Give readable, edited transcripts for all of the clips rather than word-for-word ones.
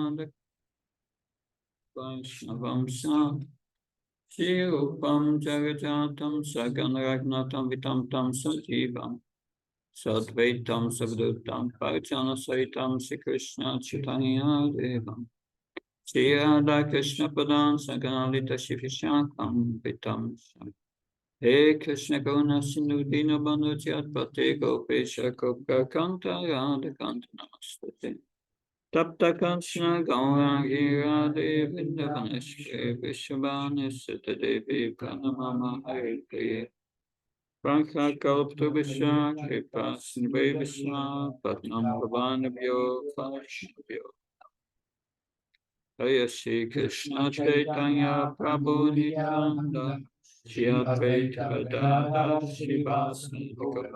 Radha Vaishnavam Sam Shri Rupam Jagajatam Sagan Ragnatam Vitam Tam Sajivam Sadvaitam Savdutam Parjana Saitam Sri Krishna Chaitanya Devam Shri Radha Krishna Padan Saganalita Shri Vishakam Vitam He Krishna Karuna Sindhu Dina Bandhu Jat Pate Gopesha Gopka Kanta Radha Kanta Namaste Tapta Kanchana Gauranga Radhe Vrindavaneshwari Vishabhani Sita Devi Pranamama Hare Priye Prakhya Kalpta Vishya Kripa Sindhu Vishya Patnam Bhavanabhyo Vaishnavyo Hare Shri Krishna Chaitanya Prabhu Nityananda Shri Advaita Gadadhar Srivasadi Gaura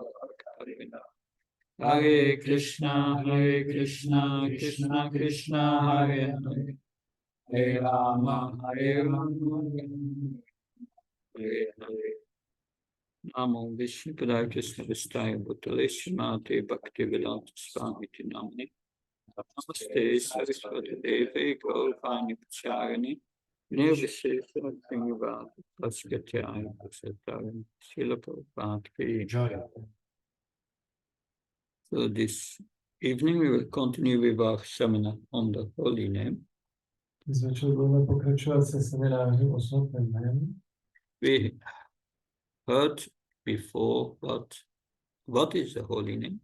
Hare Krishna, Krishna Krishna, Hare Hare, Hare Rama, Hare Rama, Hare Hare. Namo Vishnu Padaya Krishna Vistaya Bhutale Srimate Bhaktivedanta Swami Namani. Namaste Saraswati Devi Gauravani Pacharani. Nirvishesha Singhavati Praskatyaya Prasatarani. Srila Prabhupada Ki Jai. So this evening we will continue with our seminar on the holy name. We heard before what is the holy name?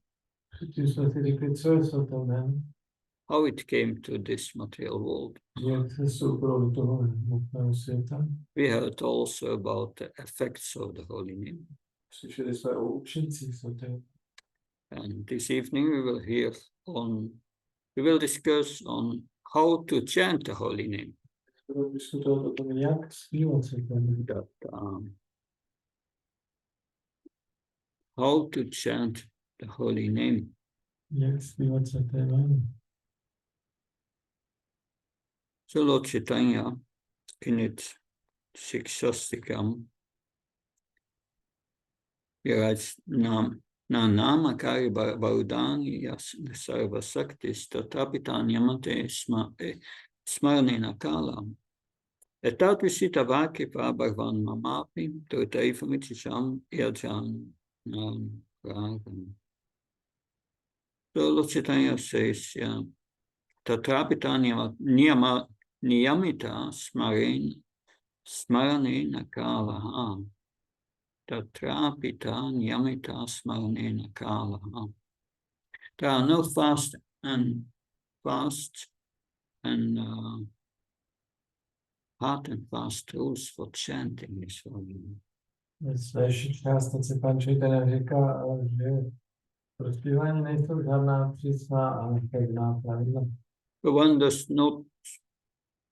How it came to this material world. We heard also about the effects of the holy name. And this evening we will discuss on how to chant the holy name. How to chant the holy name. So Lord Chaitanya in its Shikshastikam, he writes, Na namakari baudani yas sarva saktis tatapitan yamate smarnena kalam. Etat visita vaki prabharvan mamapi turtaifamichisham yajan pragam. So Lord Chaitanya says, tatrapitan niyamita smaranena kalaha. Tatrapita niyamita smaranena kalaha. There are no fast and hard and fast rules for chanting this holy name. But one does not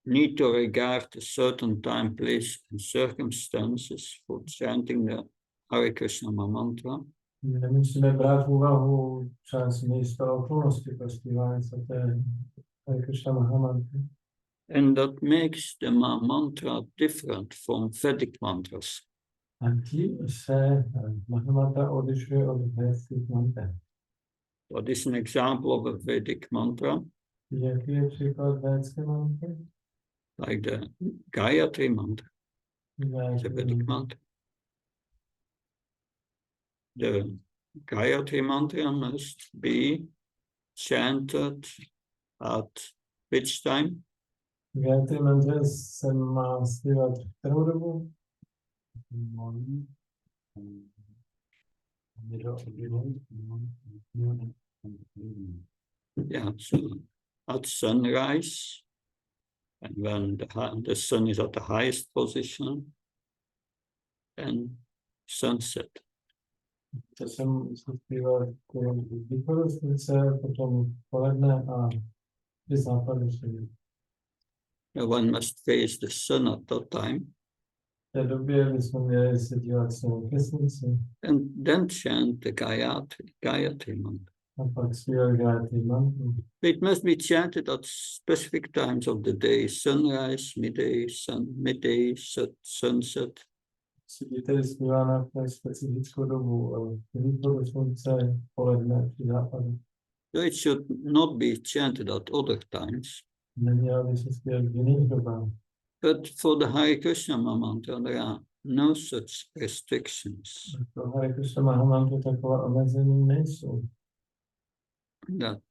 need to regard a certain time, place, and circumstances for chanting the Hare Krishna mantra. Nemusíme brát v úvahu čas, místo, okolnosti pro zpívání svaté Hare Krishna Mahamantry. And that makes the mantra different from Vedic mantras. A tím se Mahamantra odlišuje od védských mantra. What is an example of a Vedic mantra? Jaký je příklad védské mantry? Like the Gayatri mantra, the Vedic mantra. The Gayatri mantra must be chanted at which time? Gayatri mantra se má zpívat v kterou dobu? Yeah, so at sunrise, and when the sun is at the highest position, and sunset. To jsem zpíval východu slunce, potom poledne a při západu slunce. One must face the sun at that time. V té době bychom měli se dívat směrem ke slunci. And then chant the Gayatri mantra. A pak zpívat Gayatri mantru. It must be chanted at specific times of the day: sunrise, midday, sunset. Musí tedy zpívána v té specifickou dobu, východu slunce, poledne při západu. So it should not be chanted at other times. Nemělo by se zpívat v jiných dobách. But for the Hare Krishna mantra, there are no such restrictions. Pro Hare Krishna Mahamantru taková omezení nejsou. That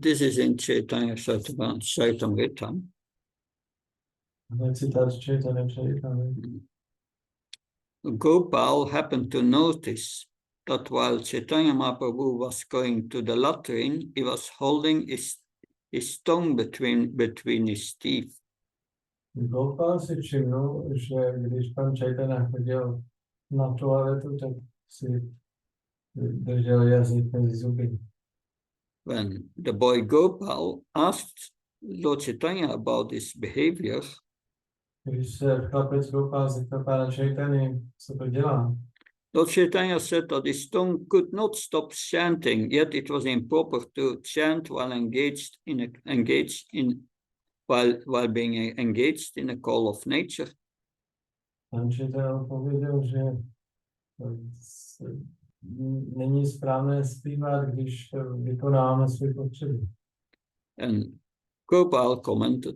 this is in Chaitanya Charitamrita. Citát z Chaitanya Charitamrita. Gopal happened to notice that while Chaitanya Mahaprabhu was going to the latrine, he was holding his tongue between his teeth. Gopal si všimnul, že když pan Chaitanya chodil na toaletu, tak si držel jazyk mezi zuby. When the boy Gopal asked Lord Chaitanya about his behavior, Když se chlapec Gopal zeptal pana Chaitanya, co to dělá, Lord Chaitanya said that his tongue could not stop chanting, yet it was improper to chant while while being engaged in a call of nature. pan Chaitanya odpověděl, že není správné zpívat, když vykonáváme své potřeby. And Gopal commented,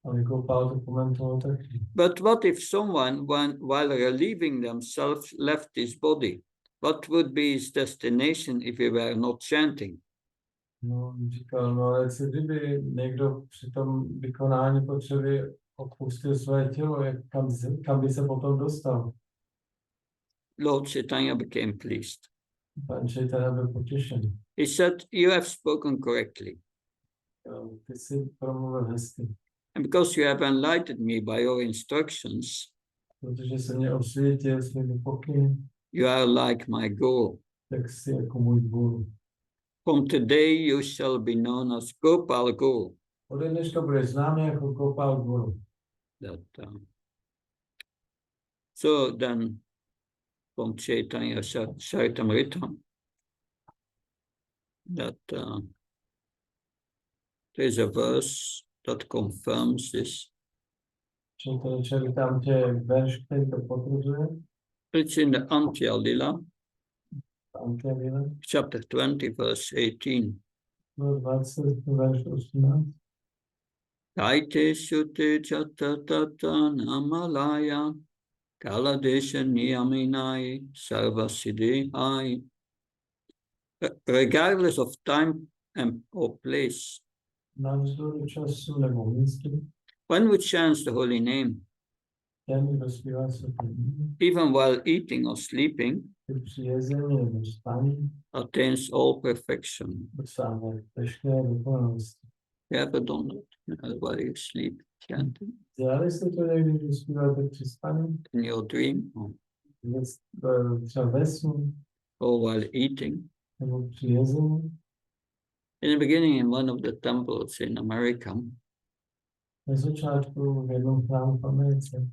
Ale Gopal to komentoval taky. but what if someone, while relieving themselves, left his body? What would be his destination if he were not chanting? No, říkal, no ale co kdyby někdo při tom vykonání potřeby opustil své tělo, kam by se potom dostal? Lord Chaitanya became pleased. Pan Chaitanya byl potěšený. He said, you have spoken correctly. Ty jsi promluvil hezky. And because you have enlightened me by your instructions, Protože se mě osvětil svými pokyny, you are like my guru. tak jsi jako můj guru. From today you shall be known as Gopal Guru. Ode dneška budeš známý jako Gopal Guru. So then, from Chaitanya Charitamrita, that there is a verse that confirms this. Chaitanya Charitamrita je verš, který to potvrzuje. It's in the Antya Lila, Antya chapter 20, verse 18. No 20, verš 18. Kaite shute chatatata namalaya kaladesha niyaminai sarvasiddhi ai. Regardless of time and or place, Navzdory času nebo místu, one who chants the holy name, ten, kdo zpívá svaté jméno, even while eating or sleeping, při jezení nebo spaní, attains all perfection. dosáhne veškeré dokonalosti. You ever done that? While you sleep, chanting Dělali jste to někdy, když zpíváte při spaní? in your dream Třeba ve snu, or while eating. nebo při jezení? In the beginning, in one of the temples in America, Na začátku v jednom chrámu v Americe,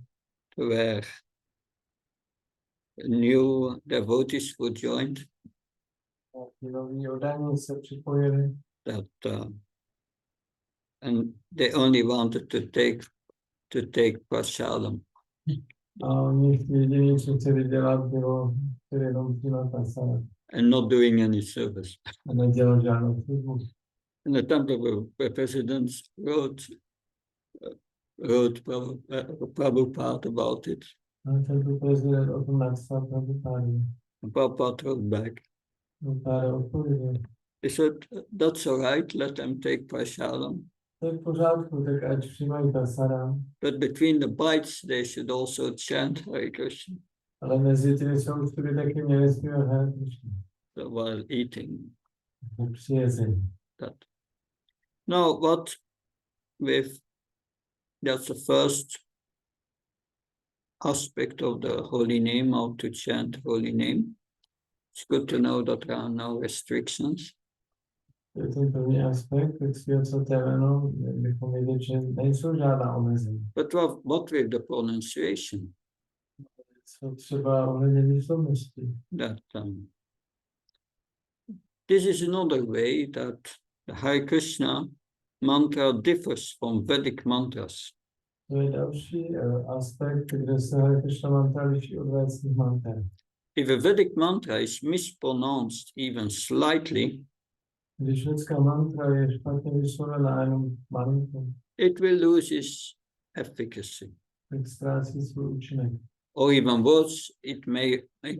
where new devotees were joined, ti noví oddaní se připojili that and they only wanted to take prasadam a oni jediný, co chtěli dělat, bylo jenom přijímat prasada and not doing any service. a nedělat žádnou službu. And the temple presidents wrote Prabhupada about it. A ten prezident o tom napsal Prabhupádu. And Prabhupada wrote back. Prabhupáda odpověděl. He said, that's all right, let them take prasadam. To je v pořádku, tak ať přijímají prasada. But between the bites, they should also chant Hare Krishna. Ale mezi těmi součty by taky měli zpívat Hare Krishna. So while eating. Při jezení. That. Now, what with that's the first aspect of the holy name, how to chant holy name. It's good to know that there are no restrictions. To je ten první aspekt, tak zpívat svaté jméno, bychom věděli, že nejsou žádná omezení. But what with the pronunciation? Co třeba ohledně výslovnosti. That this is another way that the Hare Krishna mantra differs from Vedic mantras. To je další aspekt, kde se Hare Krishna mantra liší od védských mantra. If a Vedic mantra is mispronounced even slightly, Když lidská mantra je špatně vyslovená jenom malinko, it will lose its efficacy. tak ztrácí svůj účinek. Or even worse, it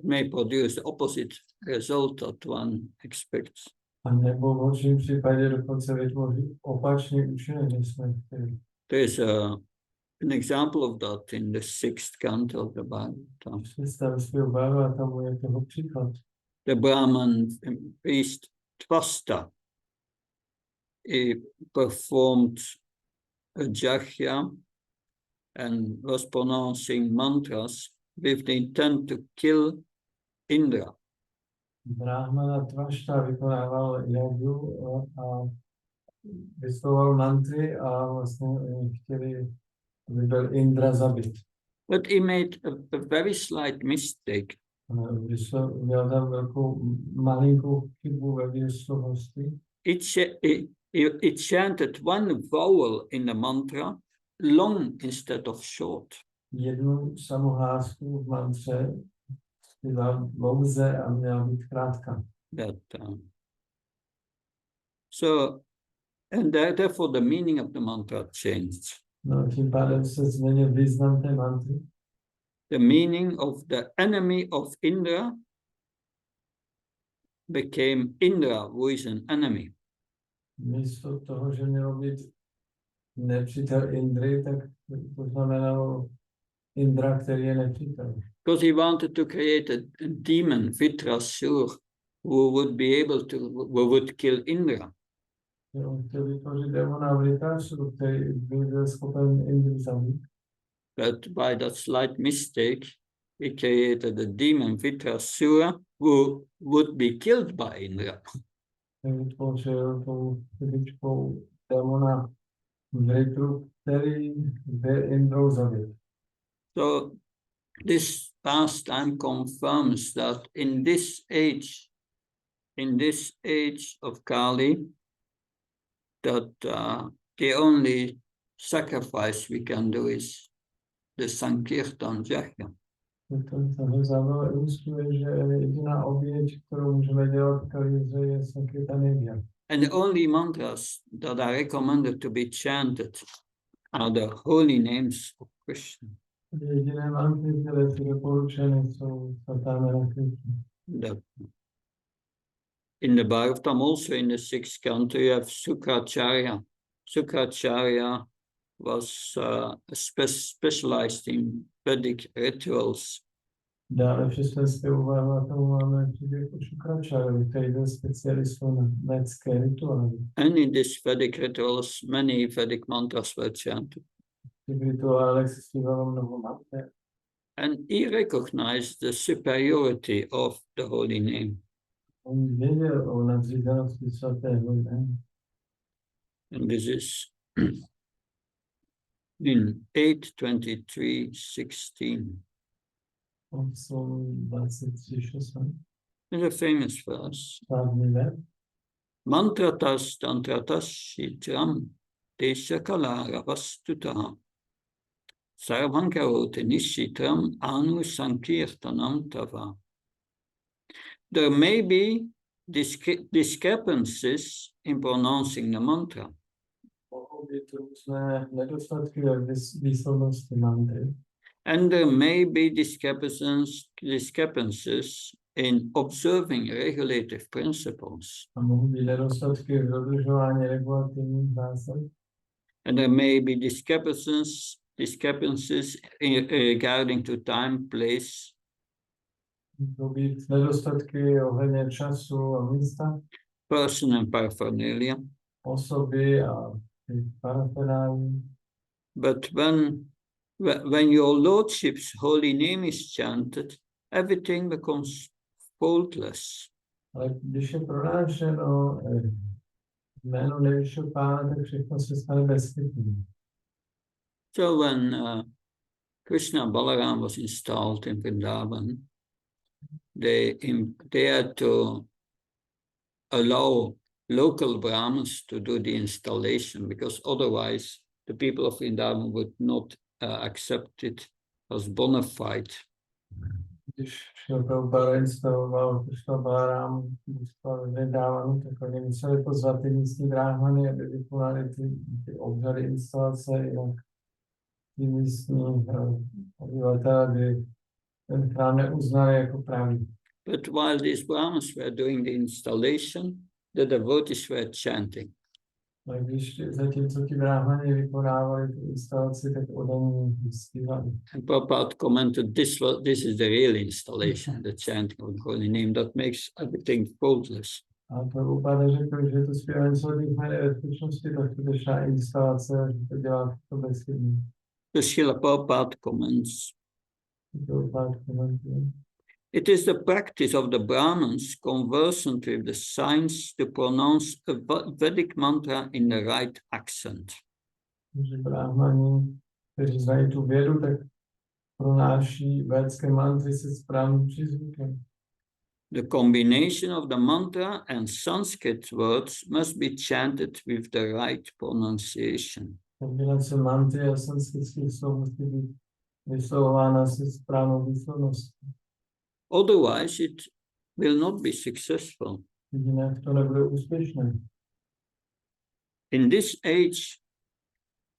may produce the opposite result that one expects. A nebo v horším případě dokonce vytvoří opačný účinek, než jsme chtěli. There is an example of that in the 6th canto of the Bhagavatam. Představenství Bhagavatamu je toho příklad. The Brahman priest Tvasta, he performed a jagya and was pronouncing mantras with the intent to kill Indra. Brahmana Tvašta vykonával jagu a vyslovoval mantry a vlastně chtěli, aby byl Indra zabit. But he made a very slight mistake. Udělal tam velkou malinkou chybu ve výslovnosti. It chanted one vowel in the mantra long instead of short. Jednu samohlásku v mantře zpíval dlouze a měla být krátká. And therefore the meaning of the mantra changed. No, tím pádem se změnil význam té mantry. The meaning of the enemy of Indra became Indra, who is an enemy. Místo toho, že mělo být nepřítel Indry, tak to znamenalo Indra, který je nepřítel. Because he wanted to create a demon, Vitrasur, who would kill Indra. On chtěl vytvořit démona Vritrasuru, který by byl schopen Indru zabít. But by that slight mistake, he created a demon, Vitrasura, who would be killed by Indra. Vytvořil tou chybičkou démona Vritru, který byl Indrou zabit. So this pastime confirms that in this age of Kali, that the only sacrifice we can do is the Sankirtan Jagya. To zároveň ilustruje, že jediná oběť, kterou můžeme dělat v Kalize, je Sankirtan Jagya. And the only mantras that are recommended to be chanted are the holy names of Krishna. Jediné mantry, které jsou doporučeny, jsou svatá jména Krishna. In the Bhagavatam, also in the 6th canto, you have Sukracharya. Sukracharya was specialized in Vedic rituals. Dále v 6. Bhagavatamu máme příběh o Šukračarovi, který byl specialistou na védské rituály. And in these Vedic rituals, many Vedic mantras were chanted. V rituálech se zpívalo mnoho manter. And he recognized the superiority of the holy name. On věděl o nadřízenosti svatého jména. And this is in 8:23:16. It's a famous verse. Mantratas tantratas shitram desha kalara vastutaha sarvam karoti nishitram anu sankirtanam tava. There may be discrepancies in pronouncing the mantra. And there may be discrepancies in observing regulative principles. And there may be discrepancies regarding to time, place, person and paraphernalia. But when your Lordship's holy name is chanted, everything becomes faultless. So when Krishna Balaram was installed in Vrindavan, they had to allow local Brahmins to do the installation, because otherwise the people of Vrindavan would not accept it as bona fide. když šel Prabhupada instaloval Krishna Balaram, Vrindávánu, tak oni museli pozvat ty místní bráhmany, aby vykonali ty obřady instalace, jinak ty místní obyvatelé by ten chrám neuznali jako pravý. But while these Brahmins were doing the installation, the devotees were chanting. A když zatímco ti bráhmani vykonávali tu instalaci, tak oni zpívali. And Prabhupada commented, this is the real installation, the chanting of the holy name, that makes everything faultless. A Prabhupada řekl, že to zpívání svatých jmen je ve skutečnosti ta skutečná instalace, že to dělá to bezchybně. The Srila Prabhupada comments, it is the practice of the Brahmins conversant with the signs to pronounce a Vedic mantra in the right accent. Že bráhmani, kteří znají tu vědu, tak pronáší védské mantry se správným přízvukem. The combination of the mantra and Sanskrit words must be chanted with the right pronunciation. Kombinace mantry a sanskritských slov musí být vyslovována se správnou výslovností. Otherwise, it will not be successful. Jinak to nebude úspěšné. In this age,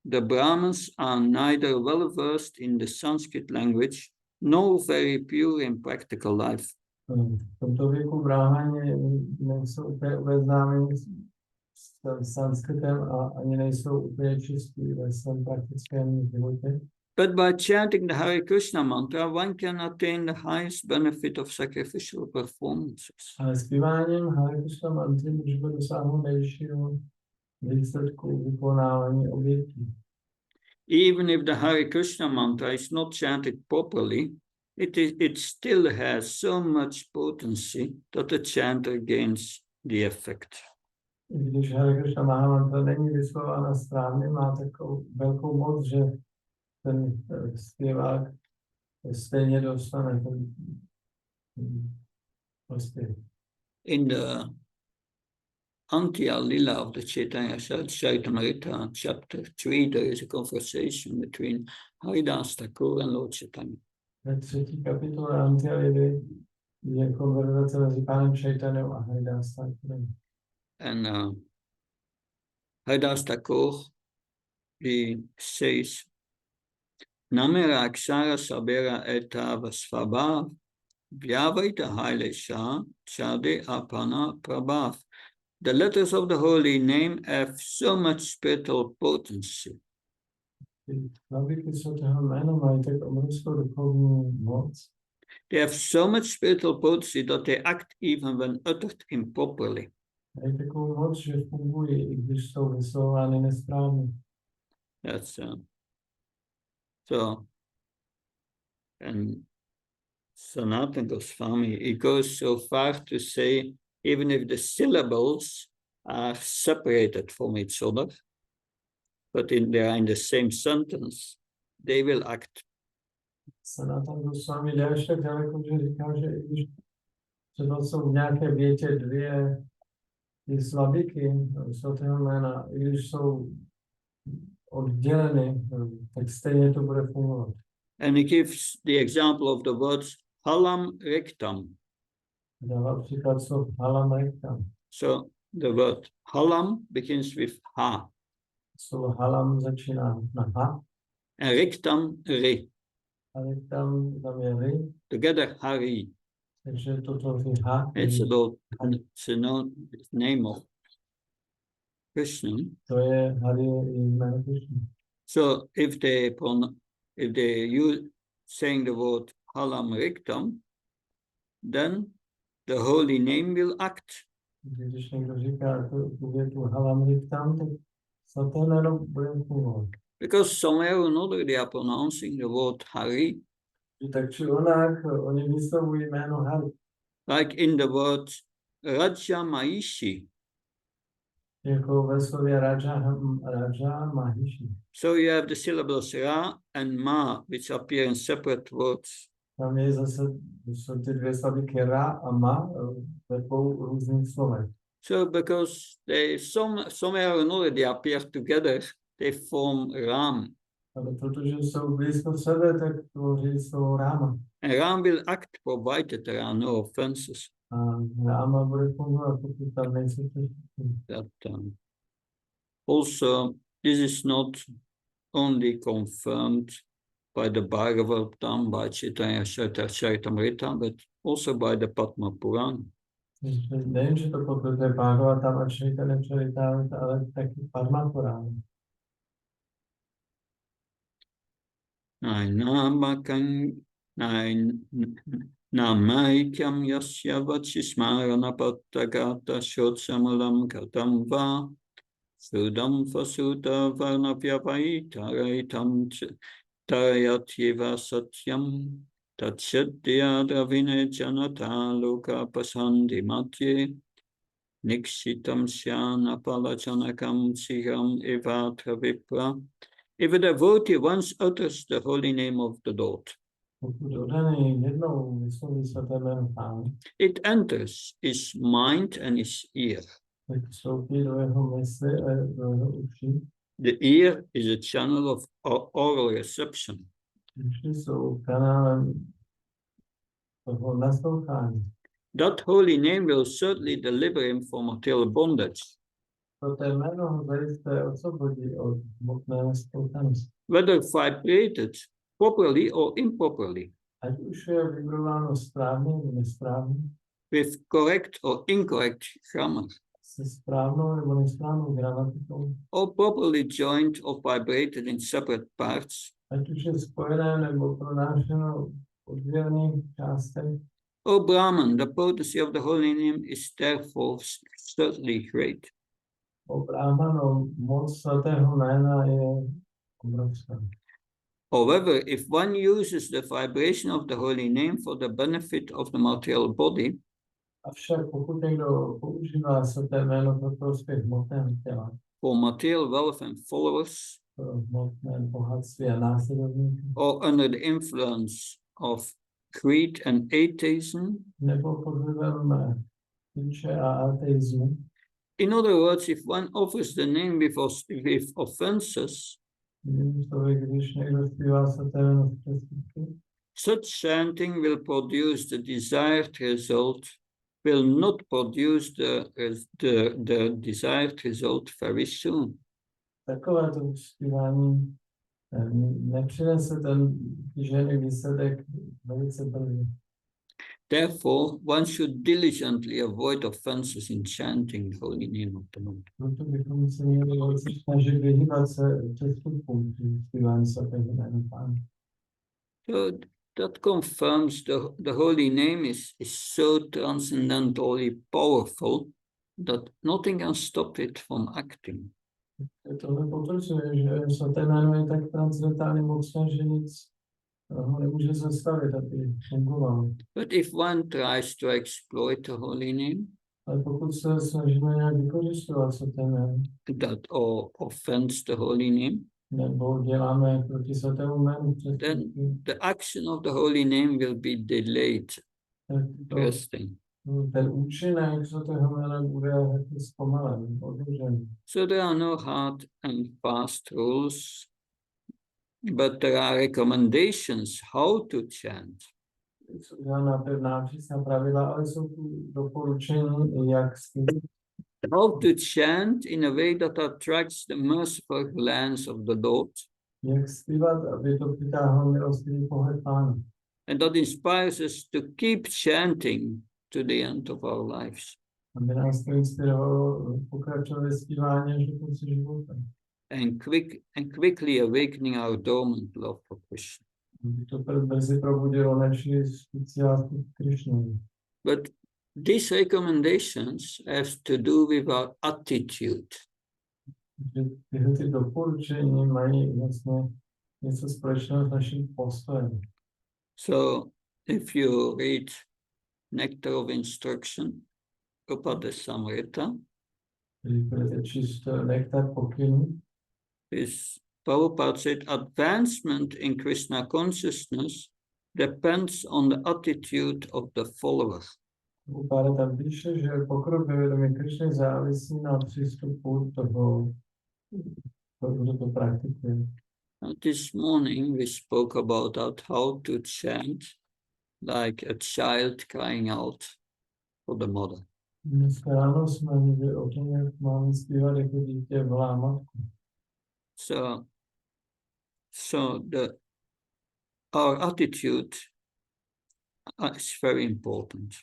the Brahmins are neither well versed in the Sanskrit language nor very pure in practical life. V tomto věku bráhmani nejsou úplně obeznámeni s sanskritem a ani nejsou úplně čistí ve svém praktickém životě. But by chanting the Hare Krishna mantra, one can attain the highest benefit of sacrificial performances. Ale zpíváním Hare Krishna mantry můžeme dosáhnout nejvyššího výsledku vykonávání obětí. Even if the Hare Krishna mantra is not chanted properly, it still has so much potency that the chanter gains the effect. Když Hare Krishna mantra není vyslována správně, má takovou velkou moc, že ten zpěvák stejně dostane ten prospěch. In the Antya Lila of the Chaitanya Charitamrita, chapter 3, there is a conversation between Haridas Thakur and Lord Chaitanya. Ve třetí kapitole Antya Lily je konverzace mezi pánem Chaitanyou a Haridas Thakurem. And Haridas Thakur, he says, Namera Akshara Sabera Eta Vasvabhav Vyavaita Hailesha Chade Apana Prabhav. The letters of the holy name have so much spiritual potency. They have so much spiritual potency that they act even when uttered improperly. That's so. And Sanatana Goswami, he goes so far to say, even if the syllables are separated from each other, but they are in the same sentence, they will act. Sanatana Goswami jde až tak daleko, že říká, že i když třeba jsou v nějaké větě dvě ty slabiky svatého jména, i když jsou odděleny, tak stejně to bude fungovat. And he gives the example of the words halam rektam. Dává příklad slov halam rektam. So the word halam begins with ha. Slovo halam začíná na ha. And rektam re. A rektam tam je ri. Together hari. Takže to tvoří ha. It's a name of Krishna. To je Hari jméno Krishna. So if they use saying the word halam rektam, then the holy name will act. Když někdo říká tu větu halam rektam, tak svaté jméno bude fungovat. Because somewhere or another they are pronouncing the word Hari. Tak či onak, oni vyslovují jméno Hari. Like in the word Raja Mahishi. Jako ve slově Raja Mahishi. So you have the syllables Ra and Ma, which appear in separate words. Tam je zase, jsou ty dvě slabiky Ra a Ma ve dvou různých slovech. So because they somewhere or another they appear together, they form Ram. Ale protože jsou blízko sebe, tak tvoří svou ráma. And Ram will act provided there are no offenses. A ráma bude fungovat, pokud tam nejsou přestupky. That also, this is not only confirmed by the Bhagavatam, by Chaitanya Charitamrita, but also by the Padma Purana. Nejen, že to potvrzuje Bhagavatam a Chaitanya Charitamrita, ale taky Padma Purana. Namaikyam yasya vachismaranapattagata shotsamalam katam va sudam fasuta varnapyapaitaraitam tarayatyeva satyam tatsyadhyadravine janata loka pasandi matye nikshitam syanapalajanakam siram evatra vipra. If a devotee once utters the holy name of the Lord, it enters his mind and his ear. The ear is a channel of oral reception. That holy name will certainly deliver him from material bondage. Whether vibrated properly or improperly, with correct or incorrect grammar, or properly joined or vibrated in separate parts, O Brahman, the potency of the holy name is therefore certainly great. However, if one uses the vibration of the holy name for the benefit of the material body, for material wealth and followers, or under the influence of greed and atheism, in other words, if one offers the name with offenses, such chanting will produce the desired result, will not produce the desired result very soon. Therefore, one should diligently avoid offenses in chanting the holy name of the Lord. So that confirms the holy name is so transcendently powerful that nothing can stop it from acting. But if one tries to exploit the holy name, that or offends the holy name, then the action of the holy name will be delayed. Interesting. So there are no hard and fast rules, but there are recommendations how to chant. How to chant in a way that attracts the merciful glance of the Lord, and that inspires us to keep chanting to the end of our lives. And quickly awakening our dormant love for Krishna. But these recommendations have to do with our attitude. So if you read Nectar of Instruction, Upada Samrita, is Prabhupada said, advancement in Krishna consciousness depends on the attitude of the follower. This morning we spoke about how to chant like a child crying out for the mother. Dneska ráno jsme mluvili o tom, jak máme zpívat jako dítě volá matku. So our attitude is very important.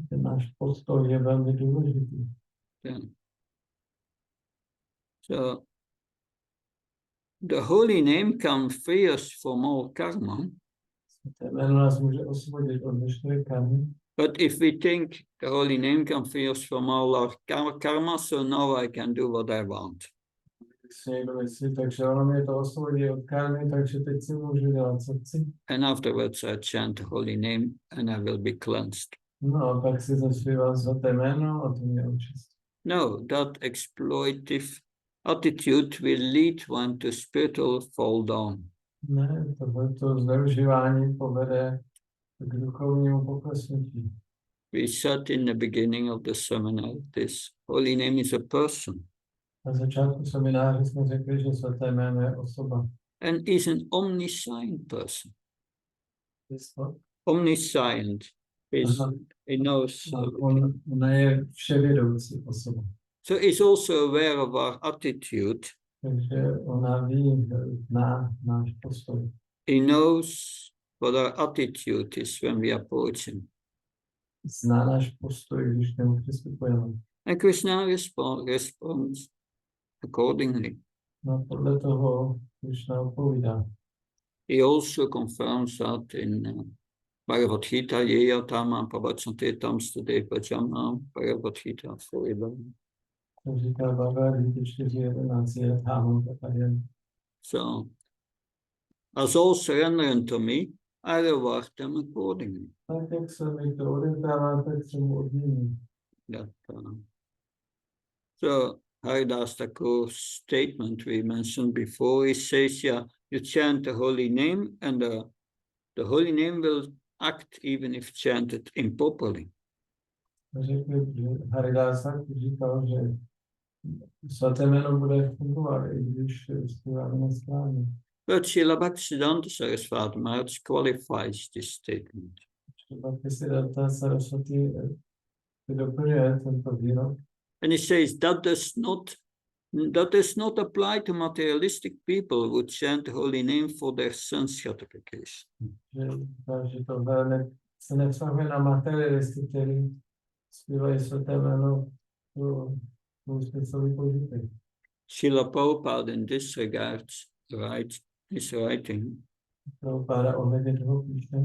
Ten náš postoj je velmi důležitý. Yeah. So the holy name can free us from all karma. Svaté jméno nás může osvobodit od veškeré karmy. But if we think the holy name can free us from all our karma, so now I can do what I want. Když si někdo myslí, takže ono mě to osvobodí od karmy, takže teď si můžu dělat, co chci. And afterwards I chant the holy name and I will be cleansed. No a pak si zaspívám svaté jméno a to mě očistí. No, that exploitive attitude will lead one to spiritual fall down. Ne, tohleto zneužívání povede k duchovnímu poklesnutí. We said in the beginning of the seminar, this holy name is a person. Na začátku semináře jsme řekli, že svaté jméno je osoba. And is an omniscient person. Jestli? Omniscient is, he knows. Ona je vševědoucí osoba. So he's also aware of our attitude. Takže ona ví, zná náš postoj. He knows what our attitude is when we approach him. Zná náš postoj, když k němu přistupujeme. And Krishna responds accordingly. No podle toho Krishna odpovídá. He also confirms that in Bhagavad Gita, Yeya Tama Pavacante Tam Stade Pajama, Bhagavad Gita 4:11. To říká Bhagavad Gita 4:11, je Tama Pavacante. So, as all surrender unto me, I reward them accordingly. Tak jak se mi to odevzdává, tak se mu odmění. So Haridas Thakur's statement we mentioned before, he says, yeah, you chant the holy name and the holy name will act even if chanted improperly. Řekl, že Haridasa říkal, že svaté jméno bude fungovat, i když zpíváme nesprávně. But Srila Bhaktisiddhanta Saraswati Maharaj qualifies this statement. Bhaktisiddhanta Saraswati doplňuje tento výrok. And he says that does not apply to materialistic people who chant the holy name for their sense gratification. Že tohle se nevztahuje na materialisty, kteří zpívají svaté jméno pro speciální požitek. Srila Prabhupada in this regard is writing, Prabhupada ohledně toho píše,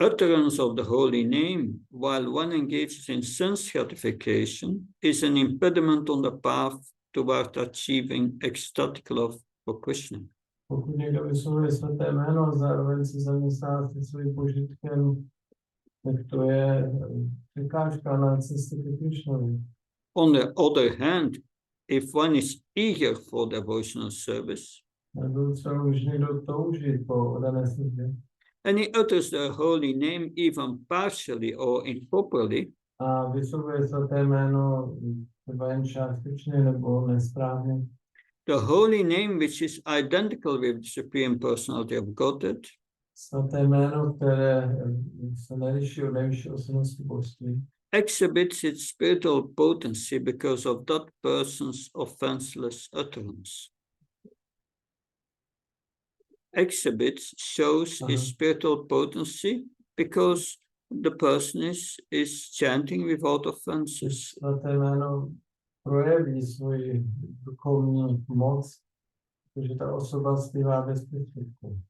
utterance of the holy name while one engages in sense gratification is an impediment on the path toward achieving ecstatic love for Krishna. Pokud někdo vyslovuje svaté jméno a zároveň se zamyslá se svým požitkem, tak to je překážka na cestě ke Krishnovi. On the other hand, if one is eager for devotional service, Na druhou stranu, když někdo touží po dané službě, and he utters the holy name even partially or improperly, a vyslovuje svaté jméno třeba jen částečně nebo nesprávně, the holy name which is identical with the Supreme Personality of Godhead svaté jméno, které se neliší od nejvyšší osobnosti božství, exhibits its spiritual potency because of that person's offenseless utterance. Shows his spiritual potency because the person is chanting without offenses. Svaté jméno projeví svoji duchovní moc, protože ta osoba zpívá bez přesvědku.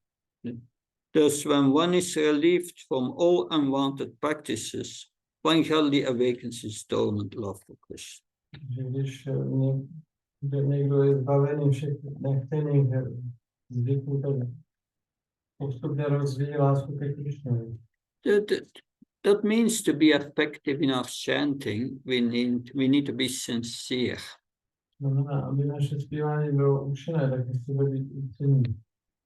Thus, when one is relieved from all unwanted practices, one hardly awakens his dormant love for Krishna. Když někdo je zbavený všech nechtěných zvyků, tak postupně rozvíjí lásku ke Krishnovi. That means to be effective in our chanting, we need to be sincere. Znamená, aby naše zpívání bylo účinné, tak musíme být účinní.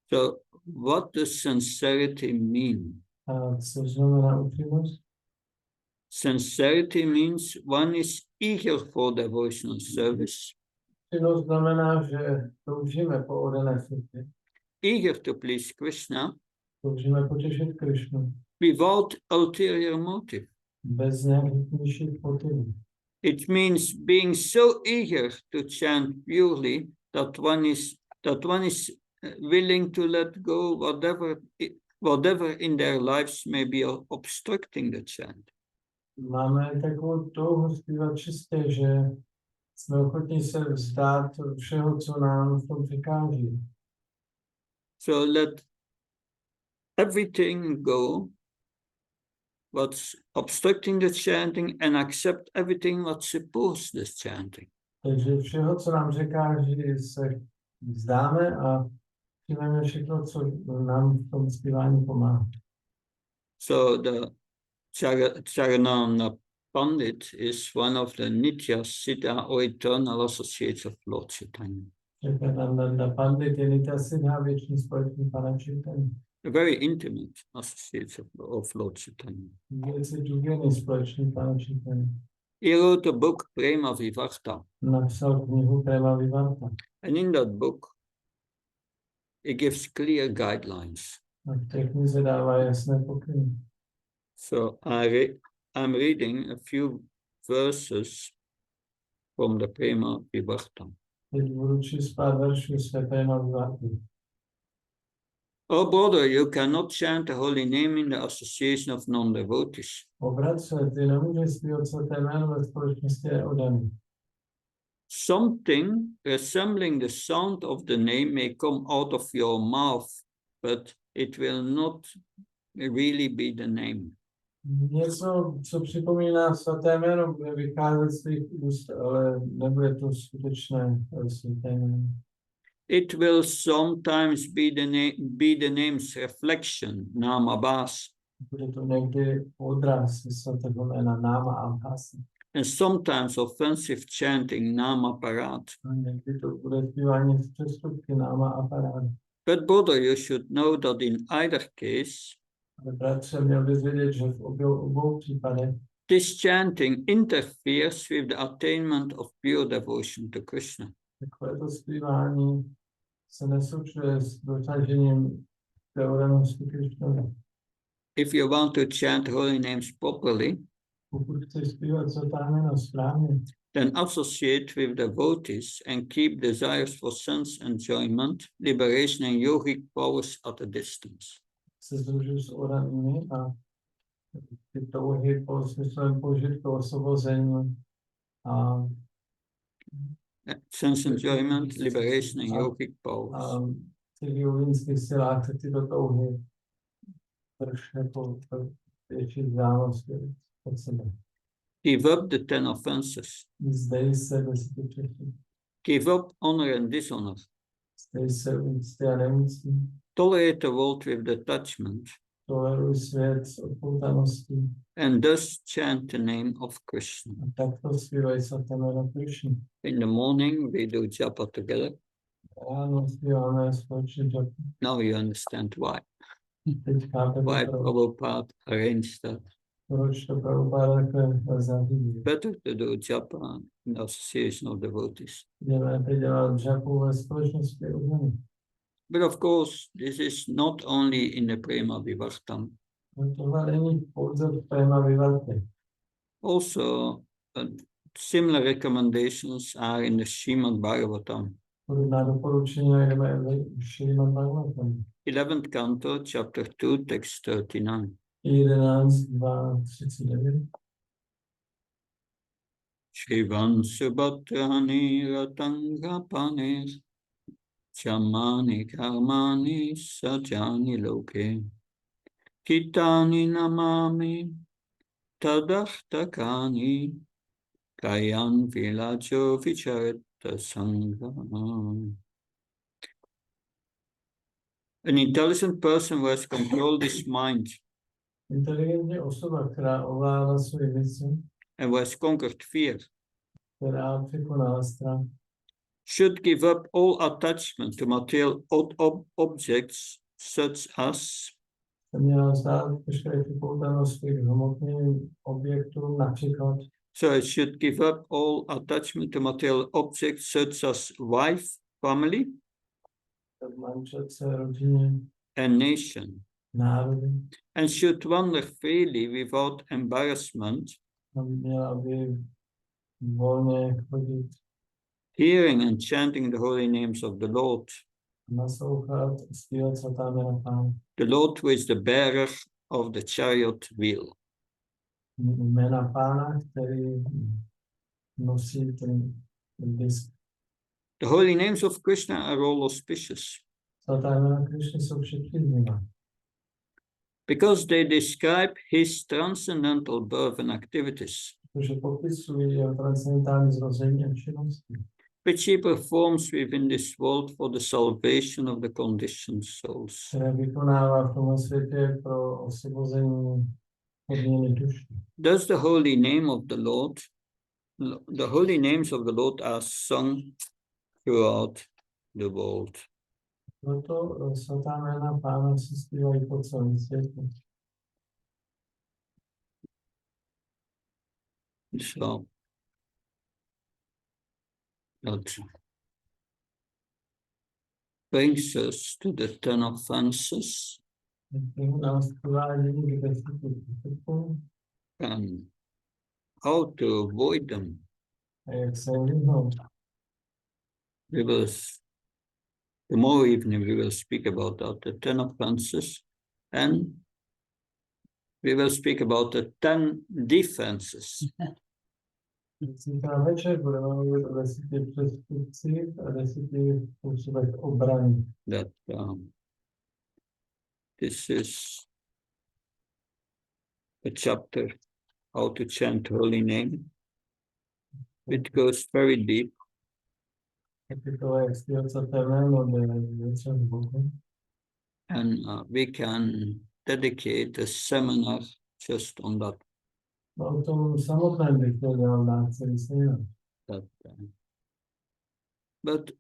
So, what does sincerity mean? A co znamená účinnost? Sincerity means one is eager for devotional service. Činnost znamená, že toužíme po odané světě, eager to please Krishna, toužíme potěšit Krišnu, without ulterior motive. bez nějakých nižších motivů. It means being so eager to chant purely that one is willing to let go whatever in their lives may be obstructing the chant. Máme takovou touhu zpívat čistě, že jsme ochotní se vzdát všeho, co nám v tom překáží. So let everything go what's obstructing the chanting and accept everything what supports this chanting. Takže všeho, co nám překáží, se vzdáme a přijmeme všechno, co nám v tom zpívání pomáhá. So the Charanana Pandit is one of the Nitya, Siddha or eternal associates of Lord Chaitanya. Chaitanya Pandit je Nitya Siddha, věčný společník Pana Chaitanya. A very intimate associates of Lord Chaitanya. Velice důvěrný společník Pana Chaitanya. He wrote a book, Prema Vivarta. Napsal knihu Prema Vivarta. And in that book, he gives clear guidelines. A v té knize dává jasné pokyny. So I'm reading a few verses from the Prema Vivarta. Teď budu číst pár veršů z té Prema Vivarty. Oh brother, you cannot chant the holy name in the association of non-devotees. O bratře, ty nemůžeš zpívat svaté jméno ve společnosti neoddaných. Something resembling the sound of the name may come out of your mouth, but it will not really be the name. Něco, co připomíná svaté jméno, bude vycházet z tvých úst, ale nebude to skutečné svaté jméno. It will sometimes be the name's reflection, nama bas, Bude to někdy odraz svatého jména náma abhasa. and sometimes offensive chanting, nama parat. A někdy to bude zpívání z přestupky náma aparát. But brother, you should know that in either case, Ale bratře, měl bys vědět, že v obou případech this chanting interferes with the attainment of pure devotion to Krishna. takovéto zpívání se neslučuje s dosažením té oddanosti Krišnovi. If you want to chant holy names properly, Pokud chceš zpívat svatá jména správně, then associate with devotees and keep desires for sense enjoyment, liberation and yogic powers at a distance. se združují s oddanými a ty touhy po smyslem požitku, osvobození a Sense enjoyment, liberation and yogic powers. těch jogínských silách se tyto touhy vršně po větší vzdálenosti od sebe. Give up the 10 offenses. Vzdej se bezpečnosti. Give up honor and dishonor. Vzdej se úcty a neúctí. Tolerate the world with detachment. Toleruj svět s odpoutaností. And thus chant the name of Krishna. A takto zpívají svaté jméno Krišny. In the morning we do japa together. Ráno zpíváme společně japa. Now you understand why. Teď chápete, Why Prabhupada arranged that. proč to Prabhupada takhle zařídí. Better to do japa in the association of devotees. Jdeme dělat japu ve společnosti oddaných. But of course, this is not only in the Prema Vivartam. Tohle není pouze v Prema Vivartě. Also, similar recommendations are in the Srimad Bhagavatam. Podobná doporučení najdeme v Srimad Bhagavatam. 11th canto, chapter 2, text 39. 11.2.39. Shivan Subhatrani Ratanga Panis Chamani Karmani Sajani Loke Kitani Namami Tadachtakani Kayan Vilacho Vicharita Sangha. An intelligent person who has controlled his mind Inteligentní osoba, která ovládá svůj mysl, and who has conquered fear která překonala strach, should give up all attachment to material objects such as se měla vzdát veškeré připoutanosti k hmotným objektům, například So I should give up all attachment to material objects such as wife, family, manželce, rodině, and nation, národy. and should wander freely without embarrassment, A měla by volně chodit, hearing and chanting the holy names of the Lord. naslouchat, zpívat svatá jména Pána. The Lord who is the bearer of the chariot wheel. Jména Pána, který nosí ten disk. The holy names of Krishna are all auspicious Svatá jména Krišny jsou všepříznivá, because they describe his transcendental birth and activities, protože popisují jeho transcendentální zrození a činnosti, which he performs within this world for the salvation of the conditioned souls. které vykonává v tomhle světě pro osvobození podměny duší. Thus the holy name of the holy names of the Lord are sung throughout the world. Proto svatá jména Pána se zpívají po celém světě. So that brings us to the 10 offenses Nás provádí k 10 přestupům and how to avoid them. a jak se vyhnout. Tomorrow evening we will speak about that, the 10 offenses, and we will speak about the 10 defenses. Zítra večer budeme mluvit o 10 přestupcích a 10 způsobech obrany. That this is a chapter, how to chant holy name. It goes very deep. Kapitola, jak zpívat svaté jméno, jde většinou hluboko. And we can dedicate a seminar just on that. No, o tom samotném bych chtěl dělat celý seminář. But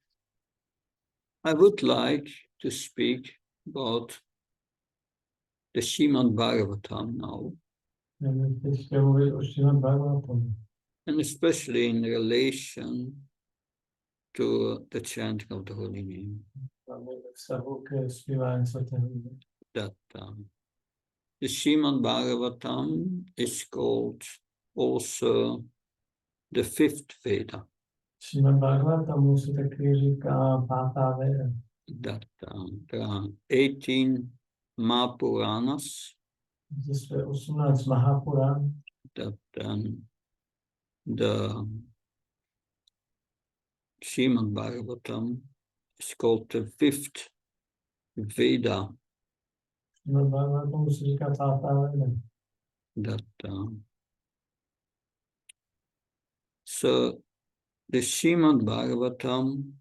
I would like to speak about the Srimad Bhagavatam now, Já bych teď chtěl mluvit o Srimad Bhagavatam. and especially in relation to the chanting of the holy name. Hlavně ve vztahu ke zpívání svatého jména. That the Srimad Bhagavatam is called also the fifth Veda. Srimad Bhagavatamu se taky říká pátá Veda. That there are 18 Mahapuranas. Existuje 18 Mahapurán. That the Srimad Bhagavatam is called the fifth Veda. Srimad Bhagavatamu se říká pátá Veda. That so the Srimad Bhagavatam,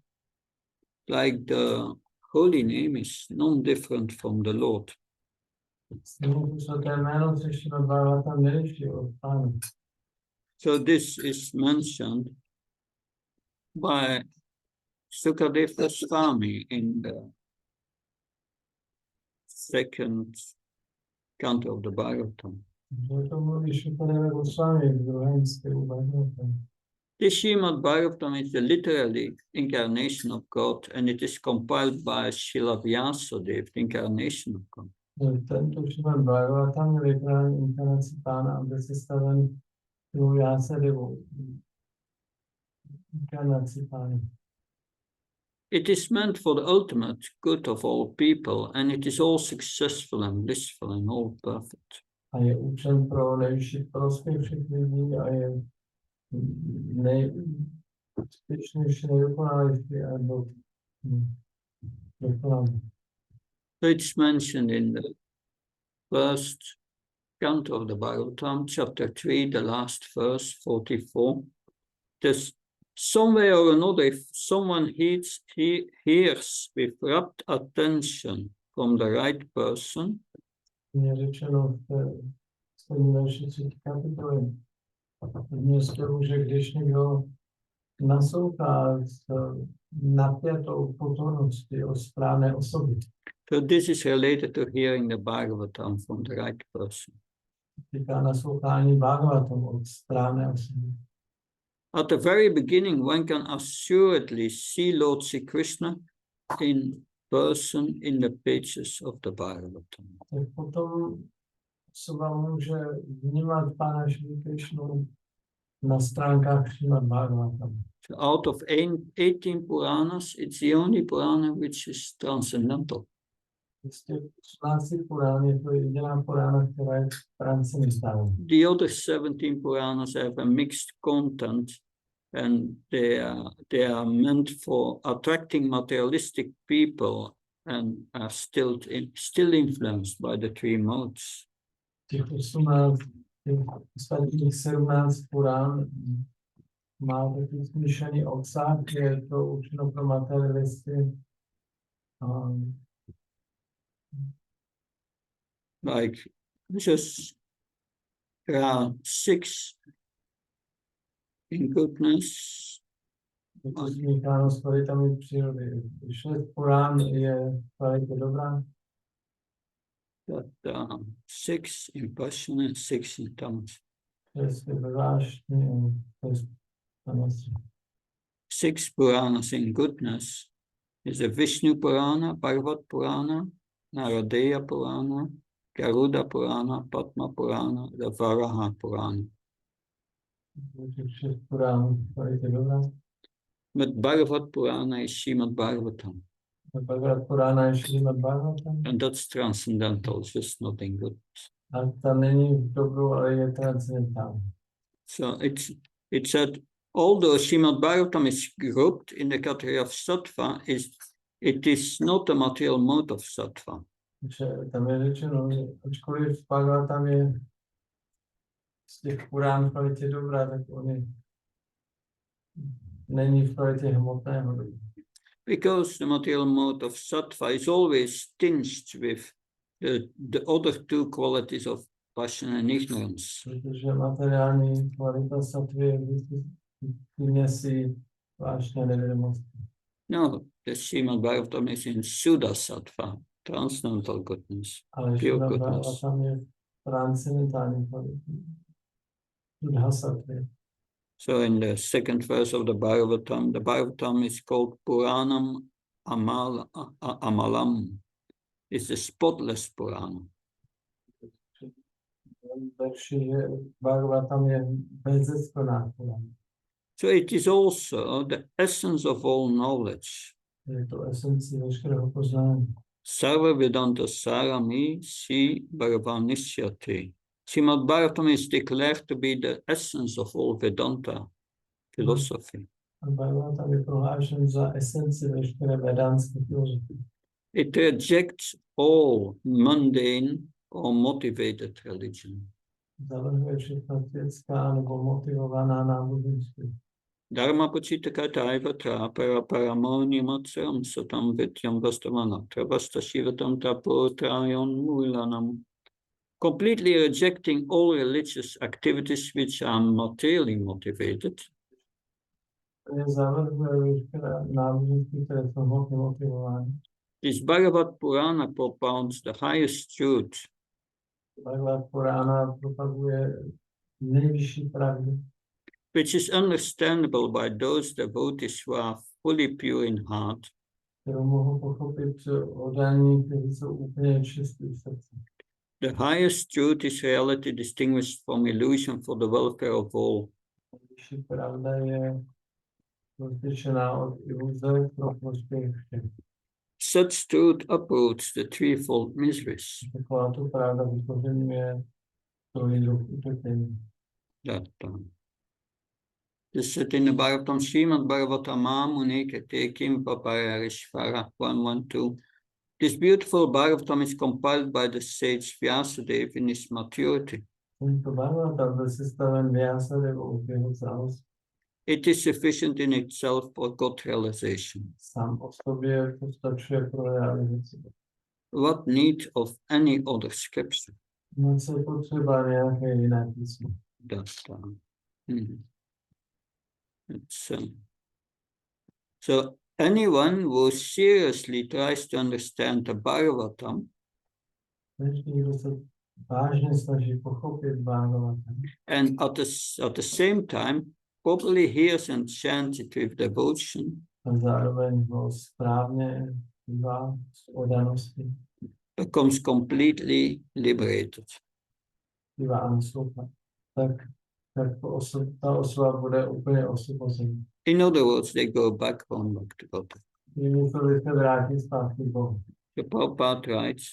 like the holy name, is non-different from the Lord. Svaté jméno se Srimad Bhagavatam neliší od Pána. So this is mentioned by Sukadeva Swami in the second canto of the Bhagavatam. To mluví Sukadeva Goswami v druhém stylu Bhagavatam. The Srimad Bhagavatam is the literally incarnation of God, and it is compiled by Srila Vyasadeva, the incarnation of God. Tento Srimad Bhagavatam je literální inkarnací Pána a byl sestaven Vyasadevou inkarnací Pána. It is meant for the ultimate good of all people, and it is all successful and blissful and all perfect. A je určen pro nejvyšší prospěch všech lidí a je nejúspěšnější, nejdokonalejší a dokonalý. So it's mentioned in the first canto of the Bhagavatam, chapter 3, the last verse, 44. There's some way or another, if someone hears with rapt attention from the right person, Je řečeno v poslední verši 3. kapitoly prvního slovu, že když někdo naslouchá s napjatou pozorností o správné osoby. so this is related to hearing the Bhagavatam from the right person. týká naslouchání Bhagavatam od správné osoby. At the very beginning, one can assuredly see Lord Sri Krishna in person in the pages of the Bhagavatam. Tak potom osoba může vnímat Pána Šri Krišnu na stránkách Srimad Bhagavatam. So out of 18 Puranas, it's the only Purana which is transcendental. Z těch 18 Purán je to jediná Purána, která je transcendentální. The other 17 Puranas have a mixed content, and they are meant for attracting materialistic people and are still influenced by the three modes. Těch 18, těch ostatních 17 Purán má takový smíšený obsah, je to určeno pro materialisty. Like just there are 6 in goodness. Smícháno s kvalitami přírody. 6 Purán je kvalita dobrá. But 6 in passion and 6 in tamas. 6 je vyvážný, 6 tamas. 6 Puranas in goodness is the Vishnu Purana, Bhagavat Purana, Naradeya Purana, Garuda Purana, Padma Purana, the Varaha Purana. But Bhagavat Purana is Srimad Bhagavatam. Bhagavat Purana is Srimad Bhagavatam. And that's transcendental, it's just nothing good. So it's that although Srimad Bhagavatam is grouped in the category of sattva, it is not a material mode of sattva. Tam je řečeno, že ačkoliv Bhagavatam je z těch Purán v kvalitě dobrá, tak on není v kvalitě hmotného. Because the material mode of sattva is always tinged with the other two qualities of passion and ignorance. Protože materiální kvalita sattvy je vyměsí vášně nevědomosti. No, the Srimad Bhagavatam is in Suddha Sattva, transcendental goodness, Ale pure goodness. Tam je transcendentální kvalita. Suddha Sattva. So in the second verse of the Bhagavatam is called Puranam Amalam. It's the spotless Purana. So it is also the essence of all knowledge. Sarva Vedanta Sarami Si Bhagavanishyate. Srimad Bhagavatam is declared to be the essence of all Vedanta philosophy. It rejects all mundane or motivated religion. Dharma Pachitaka Taivatra Paramoni Matsaram Satam Vityam Vastavana Travasta Shivatam Tapotrayon Mulanam. Completely rejecting all religious activities which are materially motivated. This Bhagavat Purana propounds the highest truth. Which is understandable by those devotees who are fully pure in heart. The highest truth is reality distinguished from illusion for the welfare of all. Such truth uproots the threefold miseries. This is said in the Bhagavatam, Srimad Bhagavatam Munike Tekim Paparishvara 112. This beautiful Bhagavatam is compiled by the sage Vyasadeva in his maturity. It is sufficient in itself for God realization. What need of any other scripture? So anyone who seriously tries to understand the Bhagavatam vážně snaží pochopit Bhagavatam. And at the same time, properly hears and chants it with devotion, A zároveň ho správně dívá s oddaností, becomes completely liberated. dívá a naslouchá, tak ta osoba bude úplně osvobozená. In other words, they go back home, back to God. Jinými slovy se vrátí zpátky k Bohu. The Prabhupada writes,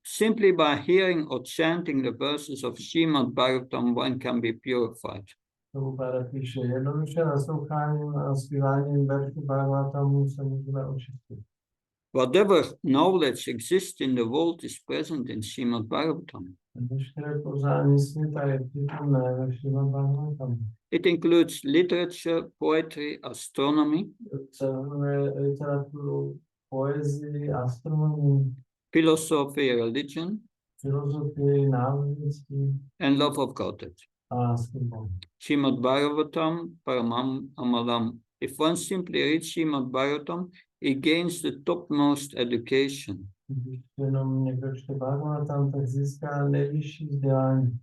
simply by hearing or chanting the verses of Srimad Bhagavatam, one can be purified. Prabhupada píše, jednoduše nasloucháním a zpíváním veršů Bhagavatamu se můžeme očistit. Whatever knowledge exists in the world is present in Srimad Bhagavatam. Veškeré poznání světa je přítomné ve Srimad Bhagavatamu. It includes literature, poetry, astronomy, Zahrnuje literaturu, poezii, astronomii, philosophy, religion, filozofii, náboženství and love of Godhead. a lásku k Bohu. Srimad Bhagavatam, Paramam Amalam. If one simply reads Srimad Bhagavatam, he gains the topmost education. Když jenom někdo čte Bhagavatam, tak získá nejvyšší vzdělání.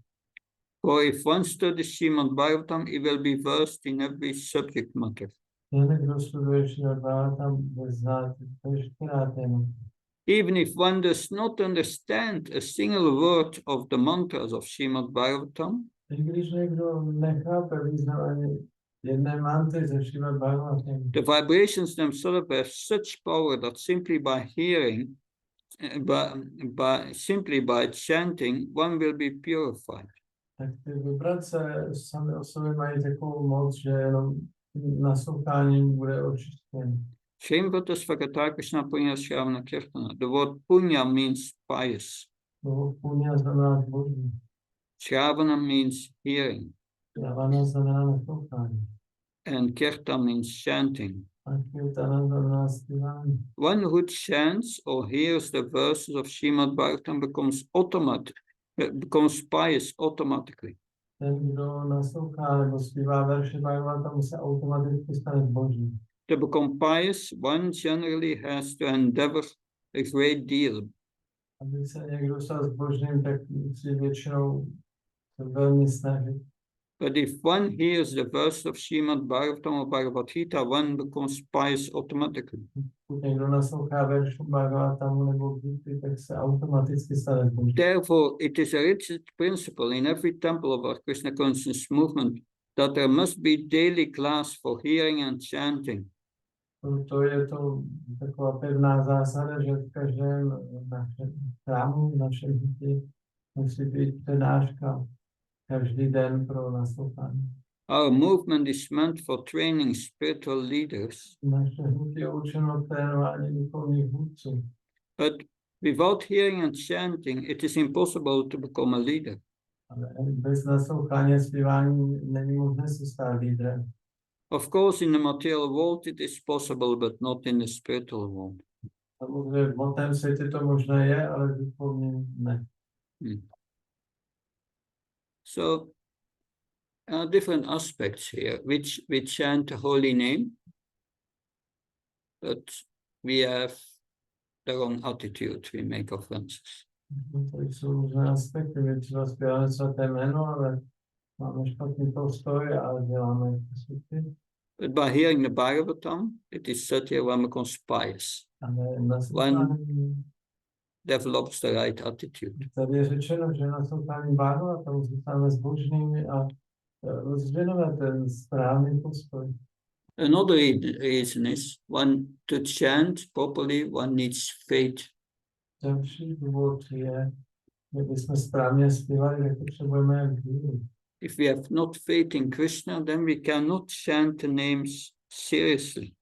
Or if one studies Srimad Bhagavatam, he will be versed in every subject matter. Ten, kdo studuje Srimad Bhagavatam, bude znát veškerá témata. Even if one does not understand a single word of the mantras of Srimad Bhagavatam, I když někdo nechápe význam ani jedné mantry ze Srimad Bhagavatam, the vibrations themselves have such power that simply by hearing, simply by chanting, one will be purified. tak ty vibrace sami o sobě mají takovou moc, že jenom nasloucháním bude očištěn. Shrimvata Svagata Krishna Punya Shravana Kirtana. The word punya means pious. Slovo punya znamená zboží. Shravana means hearing. Shravana znamená naslouchání. And kirta means chanting. A kirtana znamená zpívání. One who chants or hears the verses of Srimad Bhagavatam becomes pious automatically. Ten, kdo naslouchá nebo zpívá verše Bhagavatamu, se automaticky stane zboží. To become pious, one generally has to endeavor a great deal. Aby se někdo stal zbožným, tak musí většinou se velmi snažit. But if one hears the verse of Srimad Bhagavatam or Bhagavad Gita, one becomes pious automatically. Pokud někdo naslouchá veršu Bhagavatamu nebo Gita, tak se automaticky stane zbožným. Therefore, it is a rigid principle in every temple of our Krishna consciousness movement that there must be daily class for hearing and chanting. To je to taková pevná zásada, že v každém našem chrámu, v našem hnutí musí být přednáška každý den pro naslouchání. Our movement is meant for training spiritual leaders, Naše hnutí je určeno k trénování duchovních vůdců. but without hearing and chanting, it is impossible to become a leader. Ale bez naslouchání a zpívání není možné se stát lídrem. Of course, in the material world, it is possible, but not in the spiritual world. Samozřejmě v hmotném světě to možné je, ale v duchovním ne. So, different aspects here, which we chant the holy name, but we have the wrong attitude, we make offenses. To jsou různé aspekty, my třeba zpíváme svaté jméno, ale máme špatný postoj a děláme skutky. But by hearing the Bhagavatam, it is said here one becomes pious. One develops the right attitude. Tady je řečeno, že naslouchání Bhagavatamu se stáváme zbožnými a rozvineme ten správný postoj. Another reason is to chant properly, one needs faith. Další důvod je, že bychom správně zpívali, tak potřebujeme víru. If we have not faith in Krishna, then we cannot chant the names seriously.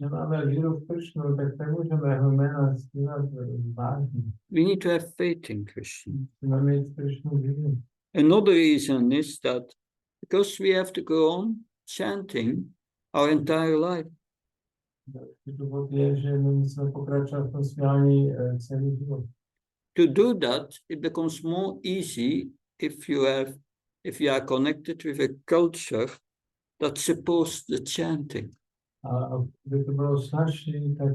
Nemáme víru v Krishnu, tak nemůžeme jeho jména zpívat vážně. We need to have faith in Krishna. Musíme mít Krishnu víru. Another reason is that because we have to go on chanting our entire life. Důvod je, že my musíme pokračovat v tom zpívání celý život. To do that, it becomes more easy if you are connected with a culture that supports the chanting. A aby to bylo snazší, tak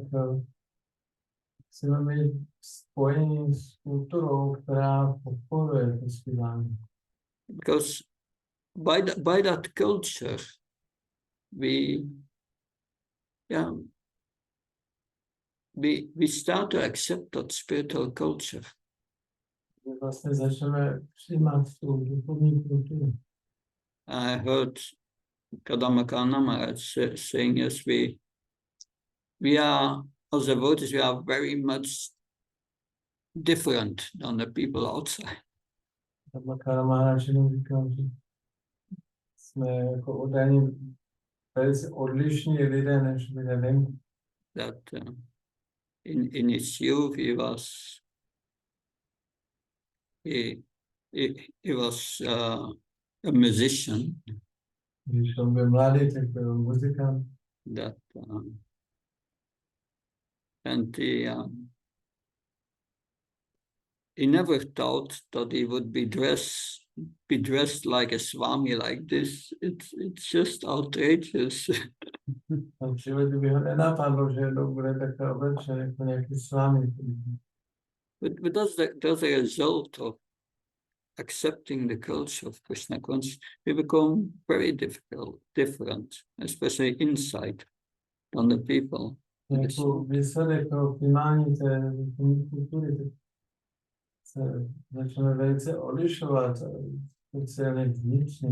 Chceme mít spojení s kulturou, která podporuje to zpívání. Because by that culture, we start to accept that spiritual culture. Vlastně začneme přijímat tu duchovní kulturu. I heard Kadamaka Maharaj saying, yes, we are, as devotees, we are very much different than the people outside. Kadamaka Maharaj říkal, že jsme jako oddaní velice odlišní lidé než lidé venku. That in his youth he was a musician. Když on byl mladý, tak byl muzikant. That and he never thought that he would be dressed like a swami like this. It's just outrageous. A v životě by ho nenapadlo, že jednou bude takhle oblečen jako nějaký svámi. But that's a result of accepting the culture of Krishna consciousness. We become very different, especially inside, than the people. Jako výsledek toho vnímání té kultury, tak se začneme velice odlišovat, speciálně vnitřně.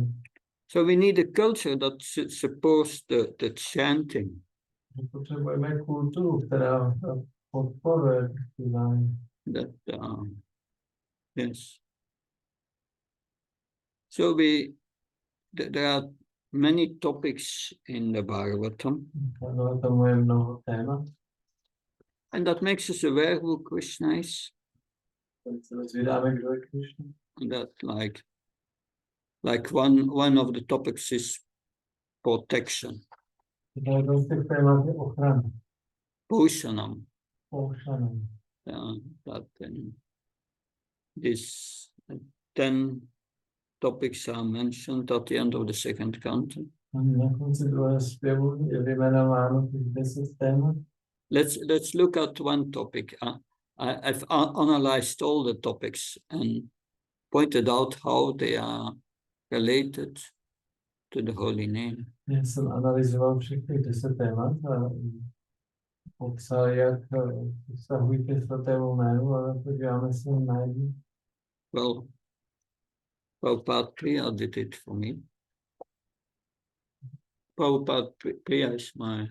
So we need a culture that supports the chanting. Potřebujeme kulturu, která podporuje zpívání. That yes. So there are many topics in the Bhagavatam, Tomu je mnoho témat. and that makes us aware who Krishna is. Se dozvídáme, kdo je Krishna. That like one of the topics is protection. Jedno z těch témat je ochrana. Poshanam. Poshanam. That these 10 topics are mentioned at the end of the second canto. Na konci druhého zpěvu je vyjmenováno těch 10 témat. Let's look at one topic. I've analyzed all the topics and pointed out how they are related to the holy name. Já jsem analyzoval všechny 10 témat a popsal, jak vztahují ke svatému jménu, ale podíváme se na jednu. Well, Prabhupada Priya did it for me. Prabhupada Priya is my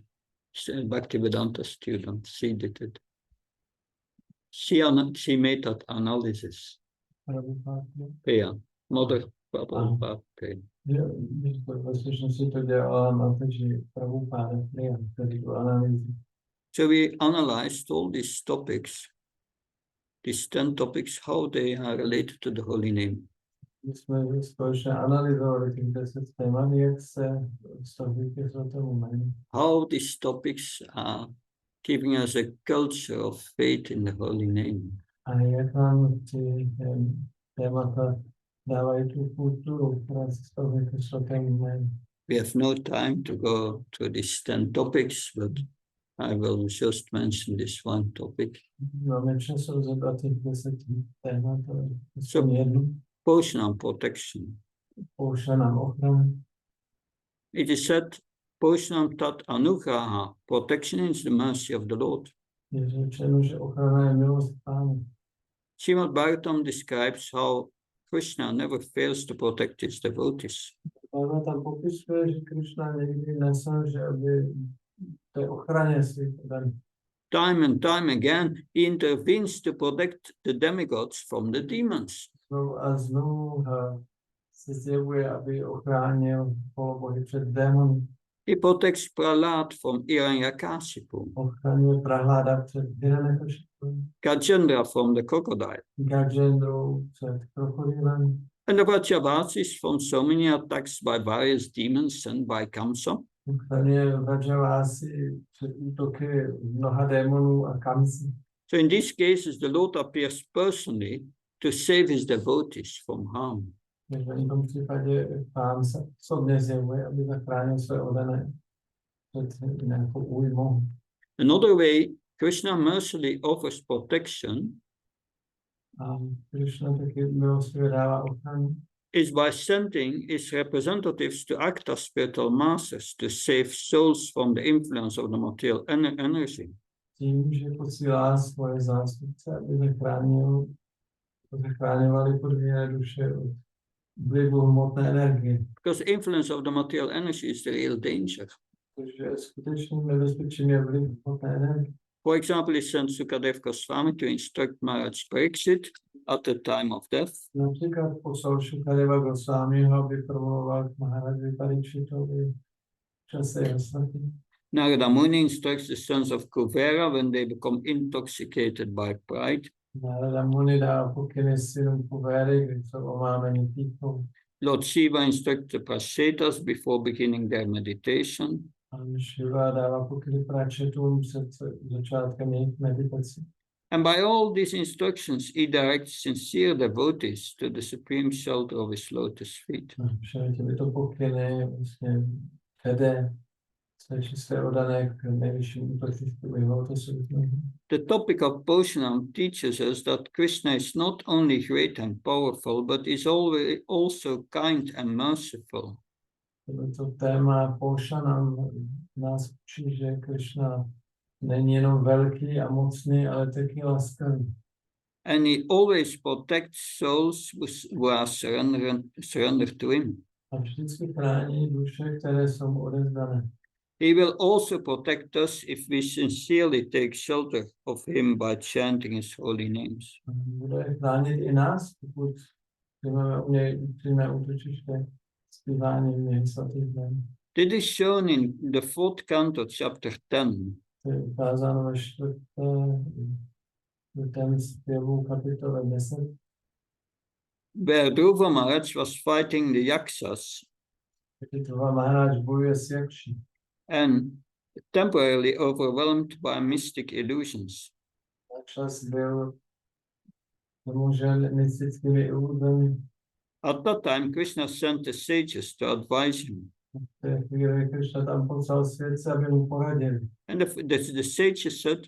Bhaktivedanta student. She did it. She made that analysis. Priya, mother Prabhupada Priya. So we analyzed all these topics, these 10 topics, how they are related to the holy name. How these topics are giving us a culture of faith in the holy name. We have no time to go through these 10 topics, but I will just mention this one topic. So, Poshanam, protection. It is said, Poshanam tat anugraha, protection is the mercy of the Lord. Srimad Bhagavatam describes how Krishna never fails to protect his devotees. Time and time again, he intervenes to protect the demigods from the demons. He protects Prahlad from Hiranyakashipu, Gajendra from the crocodile, and the Vrajavasis from so many attacks by various demons sent by Kamsa. So in these cases, the Lord appears personally to save his devotees from harm. Another way Krishna mercifully offers protection A Krishna taky milostivě dává ochranu. is by sending his representatives to act as spiritual masters to save souls from the influence of the material energy. Tím, že posílá svoje zástupce, aby zachraňovali podvíjené duše od vlivu hmotné energie. Because the influence of the material energy is the real danger. Takže skutečným nebezpečím je vliv hmotné energie. For example, he sent Sukadev Goswami to instruct Maharaj Pariksit at the time of death. Například poslal Šukadeva Goswamiho, aby promluval k Maharaji Parikšitovi v čase jeho smrti. Narada Muni instructs the sons of Kuvera when they become intoxicated by pride. Narada Muni dá pokyny synům Kuvery, kdy jsou omámeni pýchou. Lord Shiva instructs the Prashetas before beginning their meditation. A Shiva dává pokyny pračetům před začátkem jejich meditace. And by all these instructions, he directs sincere devotees to the supreme shelter of his lotus feet. Všemi těmito pokyny vlastně vede své čisté oddané k nejvyšším útočištu jeho lotusových nohou. The topic of Poshanam teaches us that Krishna is not only great and powerful, but is also kind and merciful. To téma Poshanam nás učí, že Krishna není jenom velký a mocný, ale taky laskavý. And he always protects souls who are surrendered to him. A vždycky chrání duše, které jsou mu odevzdané. He will also protect us if we sincerely take shelter of him by chanting his holy names. Bude chránit i nás, pokud přijmeme u něj upřímné útočiště zpíváním jeho svatých jmen. This is shown in the 4th canto, chapter 10. To je ukázáno ve čtvrtém zpěvu kapitole 10, where Dhruva Maharaj was fighting the Yakshas kdy Dhruva Maharaj bojuje s Jakší and temporarily overwhelmed by mystic illusions. Jakšas byl zamožen mystickými iluzemi. At that time, Krishna sent the sages to advise him. V té chvíli Krishna tam poslal světce, aby mu poradili. And the sages said,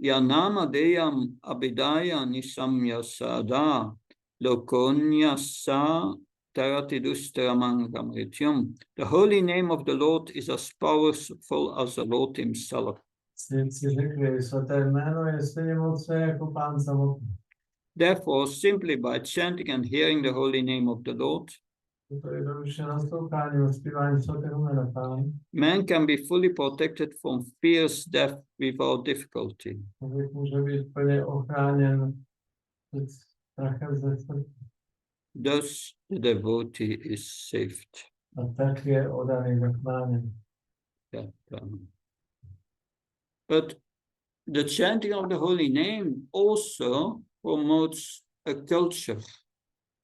Yanama deyam abhidaya nisamya sada lokonya sa tarati dustramang ramrityum. The holy name of the Lord is as powerful as the Lord himself. Světci řekli, svaté jméno je stejně mocné jako Pán samotný. Therefore, simply by chanting and hearing the holy name of the Lord, man can be fully protected from fierce death without difficulty. Thus, the devotee is saved. But the chanting of the holy name also promotes a culture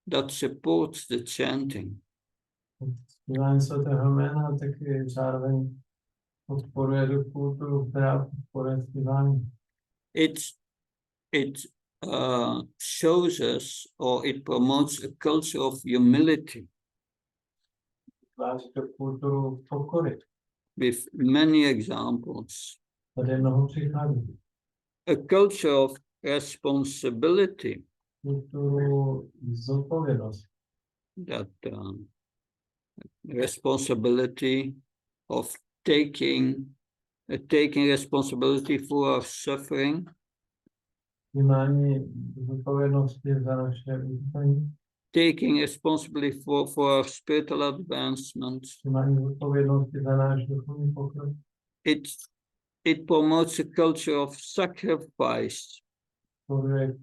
that supports the chanting. It shows us, or it promotes a culture of humility with many examples. A culture of responsibility that responsibility of taking responsibility for our suffering, taking responsibility for our spiritual advancement. It promotes a culture of sacrifice. That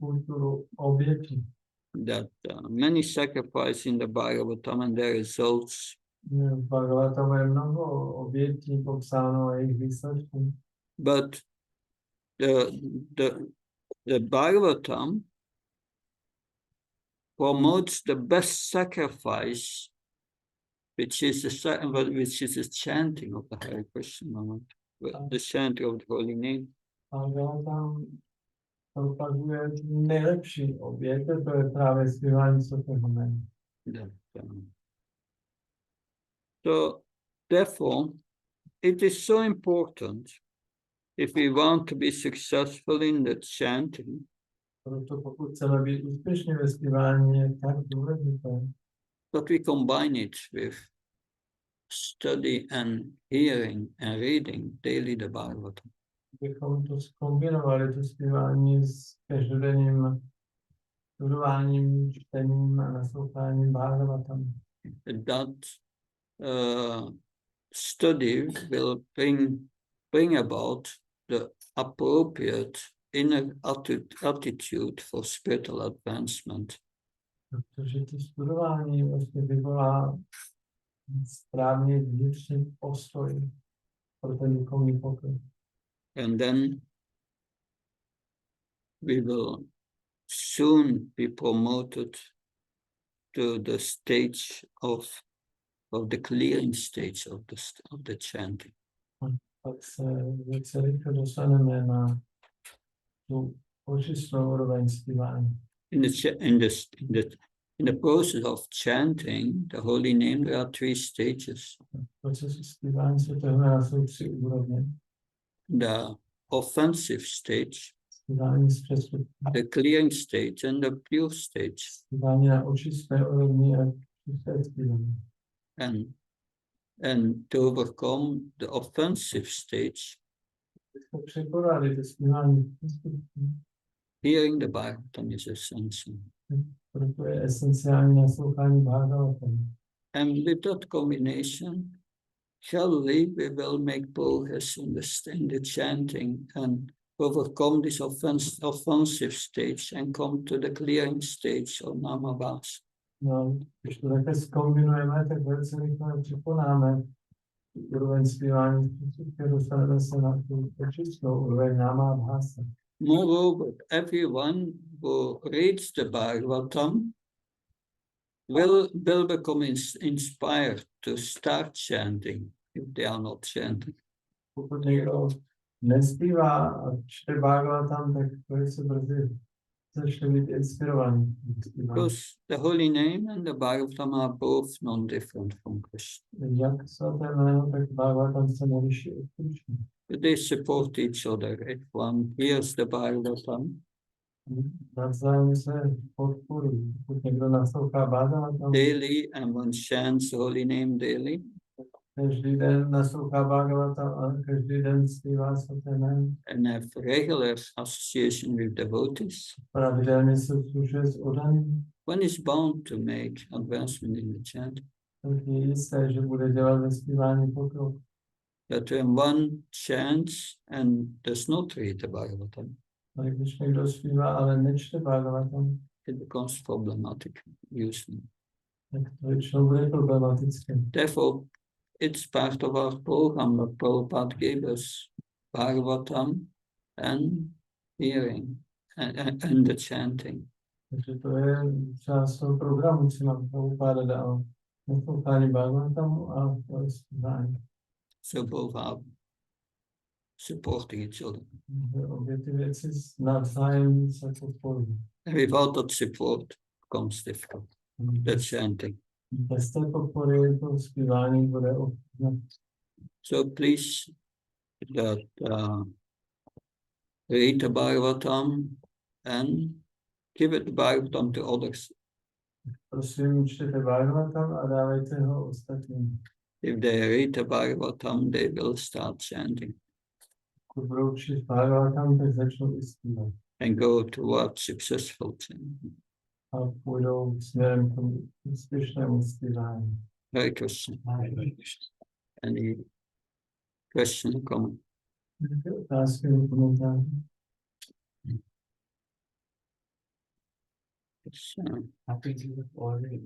many sacrifice in the Bhagavatam and their results. But the Bhagavatam promotes the best sacrifice, which is the chanting of the Hare Krishna, the chanting of the holy name. So, therefore, it is so important if we want to be successful in the chanting, Proto pokud chceme být úspěšní ve zpívání, je tak důležité, but we combine it with study and hearing and reading daily the Bhagavatam. bychom to zkombinovali, to zpívání s každodenním studováním, čtením a nasloucháním Bhagavatam. That study will bring about the appropriate inner attitude for spiritual advancement. Protože to studování vlastně vyvolá správný vnitřní postoj pro ten duchovní pokrok. And then we will soon be promoted to the stage of the clearing stage of the chanting. Pak se velice rychle dostaneme na tu očistnou úroveň zpívání. In the process of chanting the holy name, there are 3 stages. V procesu zpívání svatého jména jsou 3 úrovně. The offensive stage, Zpívání z přestupku, the clearing stage, and the pure stage. zpívání na očistné úrovni a čisté zpívání. And to overcome the offensive stage, Abychom překonali to zpívání přestupku, hearing the Bhagavatam is essential. proto je esenciální naslouchání Bhagavatam. And with that combination, surely we will make progress in the chanting and overcome this offensive stage and come to the clearing stage of Namabhas. No, když to takhle zkombinujeme, tak velice rychle překonáme úroveň zpívání přestupku, dostaneme se na tu očistnou úroveň Namabhasa. Moreover, everyone who reads the Bhagavatam will become inspired to start chanting if they are not chanting. Pokud někdo nespívá a čte Bhagavatam, tak velice brzy začne být inspirovaný. Because the holy name and the Bhagavatam are both non-different from Krishna. Jak svaté jméno, tak Bhagavatam se neliší od Krishna. But they support each other. If one hears the Bhagavatam Navzájem se podporují. Pokud někdo naslouchá Bhagavatam, daily and one chants the holy name daily, každý den naslouchá Bhagavatam a každý den zpívá svaté jméno. and have regular association with devotees, Pravidelně se služuje s oddaným, one is bound to make advancement in the chanting. tak je jisté, že bude dělat ve zpívání pokrok. But when one chants and does not read the Bhagavatam, Ale když někdo zpívá, ale nečte Bhagavatam, it becomes problematic usually. tak to většinou bude problematické. Therefore, it's part of our program that Prabhupada gave us Bhagavatam and hearing and the chanting. Takže to je část toho programu, co nám Prabhupada dal. Naslouchání Bhagavatamu a zpívání. So both are supporting each other. Obě ty věci navzájem se podporují. And without that support becomes difficult, the chanting. Bez té podpory to zpívání bude obtížné. So please read the Bhagavatam and give it the Bhagavatam to others. Prosím, čtěte Bhagavatam a dávejte ho ostatním. If they read the Bhagavatam, they will start chanting Pokud budou číst Bhagavatam, tak začnou i zpívat. and go towards successful chanting. A půjdou směrem k tomu úspěšnému zpívání. Hare Krishna. Any question, comment? Nějaké otázky nebo komentáře? I think you have already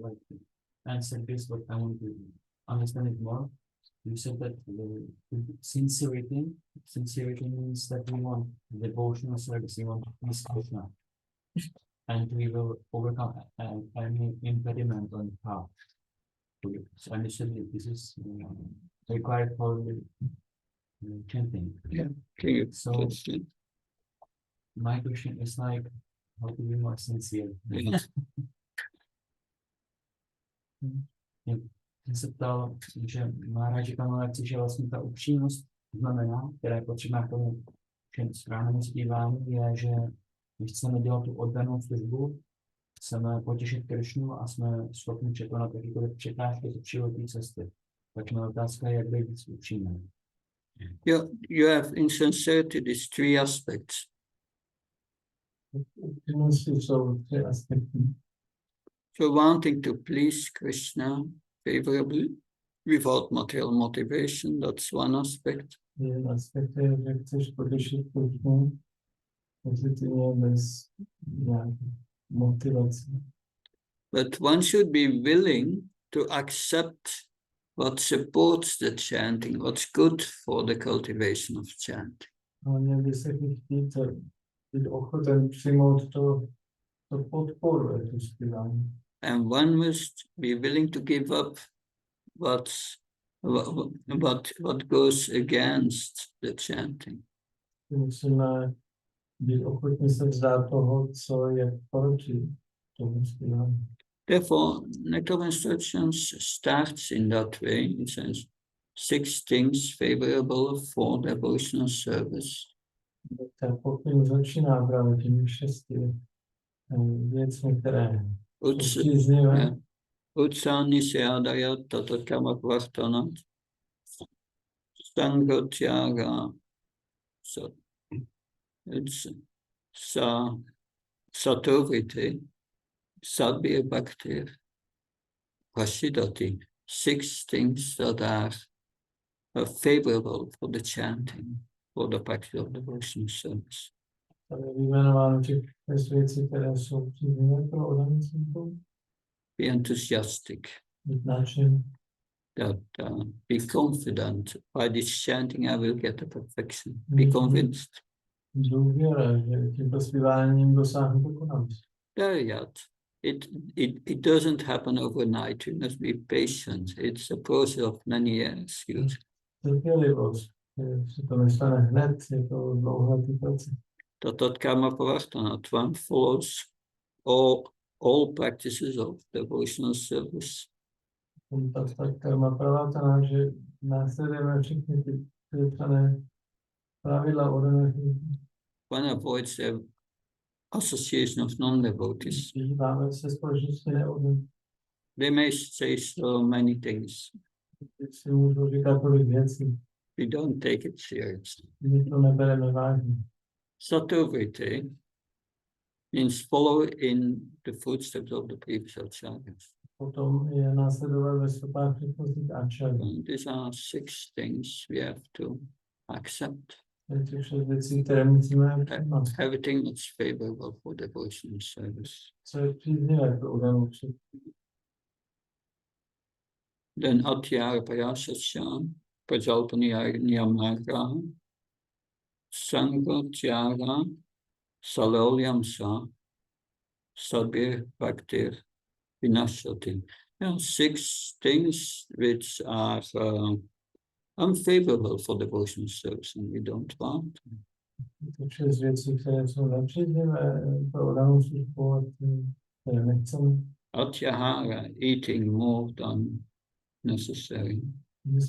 answered this, but I want to understand it more. You said that sincerity means that we want devotional service, we want to please Krishna, and we will overcome any impediment on the path. So I understood that this is required for the chanting. Yeah. Can you So question? my question is like, how to be more sincere? Yeah. Jsem se ptal, že Maharaj říkal, že vlastně ta upřímnost znamená, která je potřebná k tomu správné zpívání je, že když chceme dělat tu oddanou službu, chceme potěšit Krišnu a jsme schopni překonat jakýkoliv překážky z životní cesty. Tak moje otázka je, jak být víc upřímný. You have in sincerity these three aspects. Upřímnosti jsou tři aspekty. So wanting to please Krishna favorably without material motivation, that's one aspect. Jeden aspekt je, že chceš potěšit Krishnu pozitivně bez nějaké motivace. But one should be willing to accept what supports the chanting, what's good for the cultivation of chanting. Ale měl by se chtít být ochoten přijmout to podporuje to zpívání. And one must be willing to give up what goes against the chanting. Musíme být ochotní se vzdát toho, co je proti tomu zpívání. Therefore, Nectar of Instructions starts in that way. It says 6 things favorable for devotional service. Ten pokyn začíná právě těmi 6 věcmi, které jsou příznivé. Utsani seadaya tatakama kvartanat sangotyaga satoviti sadbir bhaktir prasidati. 6 things that are favorable for the chanting, for the practice of devotional service. Tady je vyjmenováno těch 6 věcí, které jsou příznivé pro oddaný službu. Be enthusiastic, Být nadšený. that be confident by this chanting I will get the perfection. Be convinced. Důvěra, že tímto zpíváním dosáhnu dokonalosti. There yet. It doesn't happen overnight. You must be patient. It's a process of many years. Trpělivost. Se to nestane hned, je to dlouholetý proces. That karma pravartana, one follows all practices of devotional service. Tak karma pravartana, že následujeme všechny ty připsané pravidla oddané služby. One avoids the association of non-devotees. Vyhýbáme se společnosti neoddaných. They may say so many things. Si můžu říkat tolik věcí. We don't take it seriously. My to nebereme vážně. Satoviti means follow in the footsteps of the previous acharyas. Potom je následovat ve stopách předchozích ačarů. These are 6 things we have to accept. Těch 6 věcí, které musíme přijímat. Everything that's favorable for devotional service. Co je příznivé pro oddanou službu. Then atyara parasasya prajalpaniyamara sangotyara salolyamsa sabir bhaktir vinashati. There are 6 things which are unfavorable for devotional service and we don't want. Těch 6 věcí, které jsou nepříznivé pro oddanou službu, které nechceme. Atyahara, eating more than necessary.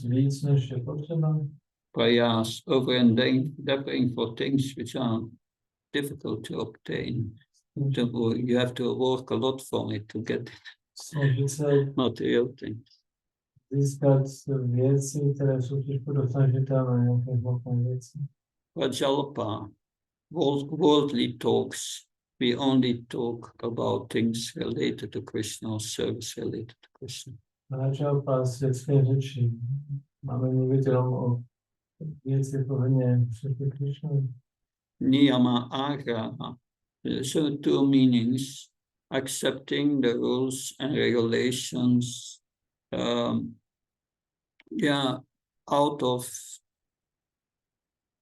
Víc, než je potřeba. Prayas, over-endeavoring for things which are difficult to obtain. You have to work a lot for it to get Snažit se material things. získat věci, které jsou těžko dosažitelné, nějaké hmotné věci. Prajalpa, worldly talks, we only talk about things related to Krishna or service related to Krishna. Prajalpa, světské řeči. Máme mluvit jenom o věci pohodně světě Krishnovi. Niyama agraha. So 2 meanings, accepting the rules and regulations, out of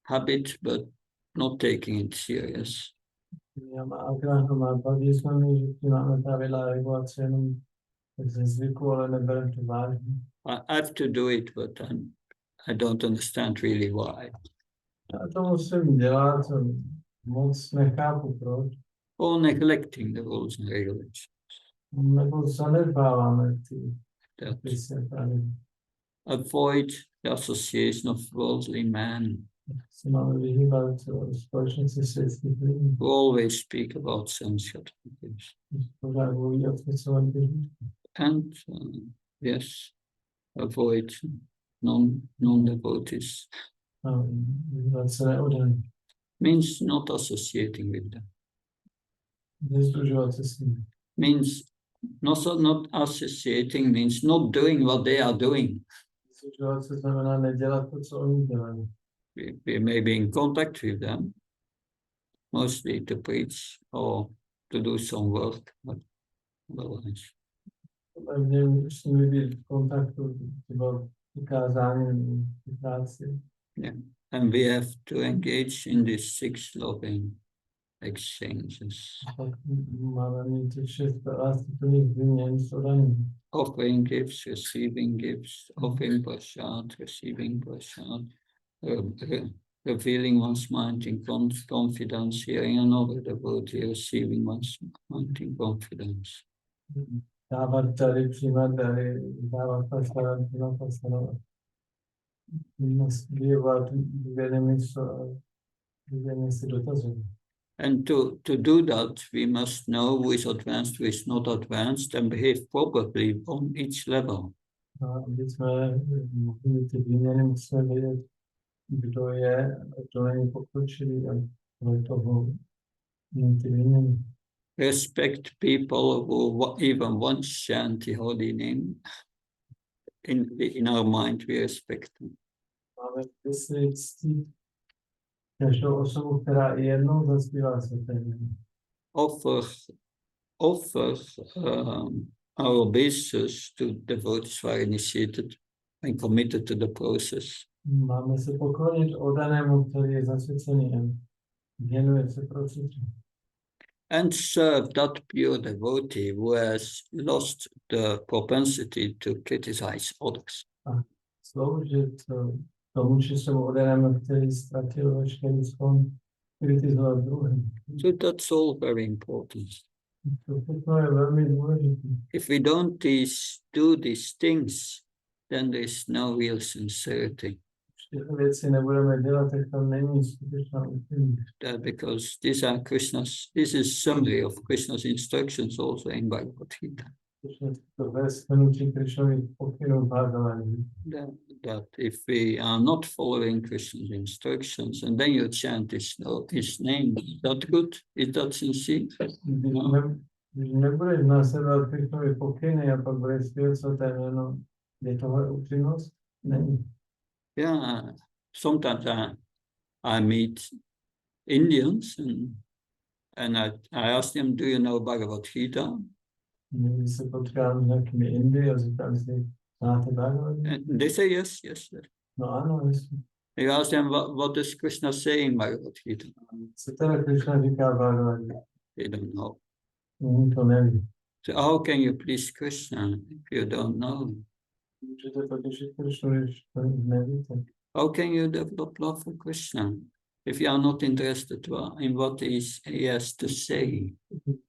habit, but not taking it serious. Niyama agraha má 2 významy, že ti máme pravidla a regulace jenom ze zvyku, ale nebereme to vážně. I have to do it, but I don't understand really why. Já to musím dělat, moc nechápu proč. Or neglecting the rules and regulations. Nebo zanedbáváme ty That pravidla. avoid the association of worldly men. se máme vyhýbat společnosti světských lidí. who always speak about sense gratification. Pořád mluví o světském lidí. And yes, avoid non-devotees. Vyhýbat se neoddaný. Means not associating with them. Nezdružovat se s nimi. Means not associating means not doing what they are doing. Nezdružovat se znamená nedělat to, co oni dělají. We may be in contact with them, mostly to preach or to do some work, but otherwise. Už s nimi být v kontaktu, třeba vykázáním práci. Yeah. And we have to engage in these 6 loving exchanges. Máme mít těch 6 láskplných výměn s oddaným. Offering gifts, receiving gifts, offering prasad, receiving prasad, revealing one's mind in confidence, hearing another devotee, receiving one's mind in confidence. Dávat dary, přijímat dary, dávat prasad, přijímat prasad. Vyjevovat důvěrně si dotazovat. And to do that, we must know who is advanced, who is not advanced, and behave properly on each level. Aby jsme mohli ty výměny, musíme vědět, kdo je, kdo není pokročilý a podle toho ty výměny. Respect people who even once chant the holy name. In our mind, we respect them. Máme mysli ctít každou osobu, která i jednou zaspívá světé jméno. Offer our obeisances to devotees who are initiated and committed to the process. Máme se poklonit oddanému, který je zasvěcený a věnuje se procesu. And serve that pure devotee who has lost the propensity to criticize others. A sloužit tomu čistému oddanému, který ztratil veškerý sklon kritizovat druhé. So that's all very important. To všechno je velmi důležité. If we don't do these things, then there is no real sincerity. Tyhle věci nebudeme dělat, tak tam není skutečná účinnost. Because this is summary of Krishna's instructions also in Bhagavad Gita. To ve shrnutí Krishnových pokynů v Bhagavad Gita. That if we are not following Krishna's instructions and then you chant his name, is that good? Is that sincere? Když nebudeš následovat Krishnovy pokyny a pak budeš zpívat svaté jméno, je tohle upřímnost? Není. Yeah, sometimes I meet Indians and I ask them, do you know Bhagavad Gita? Někdy se potkám s nějakými Indy a říkám si, znáte Bhagavad Gita? And they say yes. No ano, jasně. You ask them, what does Krishna say in Bhagavad Gita? Co teda Krishna říká v Bhagavad Gita? They don't know. Oni to neví. So how can you please Krishna if you don't know? Můžete potěšit Krishnu, když to nevíte. How can you develop love for Krishna if you are not interested in what he has to say?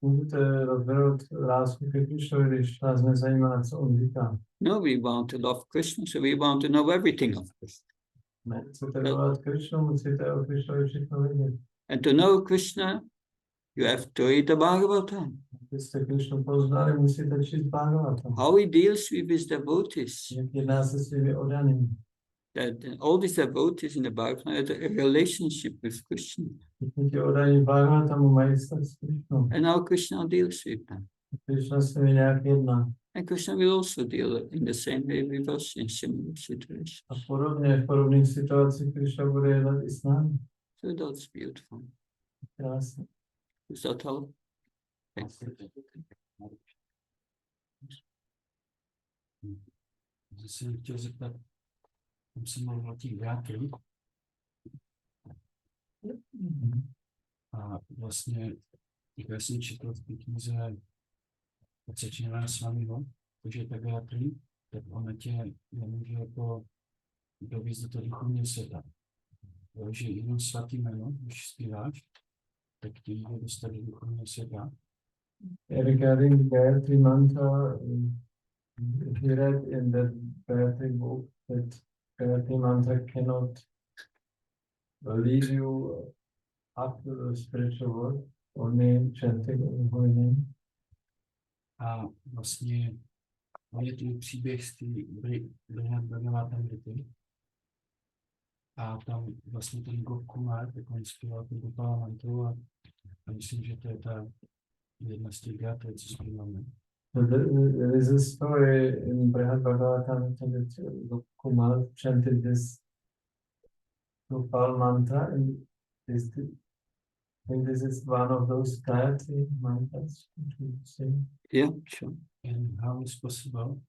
Můžete rozvinout lásku ke Krishnovi, když nás nezajímá, co on říká. No, we want to love Krishna, so we want to know everything of Krishna. Ne, chcete milovat Krishnu, musíte o Krishnovi všechno vědět. And to know Krishna, you have to read the Bhagavatam. Abyste Krishnu poznali, musíte číst Bhagavatam. How he deals with his devotees. Jak jedná se svými oddanými. That all these devotees in the Bhagavatam have a relationship with Krishna. Ti oddaní Bhagavatamu mají vztah s Krishnou. And how Krishna deals with them. Krishna s nimi nějak jedná. And Krishna will also deal in the same way with us in similar situations. A podobně v podobných situacích Krishna bude jednat i s námi. So that's beautiful. Krásně. Does that help? Zase jsem chtěl zeptat, tam jsem mluvil o těch vyjádření. A vlastně, jak jsem četl v té knize Odsečená s vámiho, takže tak vyjádření, tak ona tě nemůže jako dovízt do toho duchovního světa. Takže jenom svatý jméno, když zpíváš, tak tě může dostat do duchovního světa. Regarding Gayatri Mantra, he read in the Gayatri book that Gayatri Mantra cannot lead you up to the spiritual world, only chanting and holy name. A vlastně je to příběh z té Srimad Bhagavatamrity. A tam vlastně ten Kumar, tak on zpíval tu Gopala mantru a myslím, že to je ta jedna z těch gátek, co zpíváme. There is a story in Srimad Bhagavatam that Kumar chanted this Gopal mantra, and this, I think this is one of those Gayatri mantras. Yeah, sure. And how is possible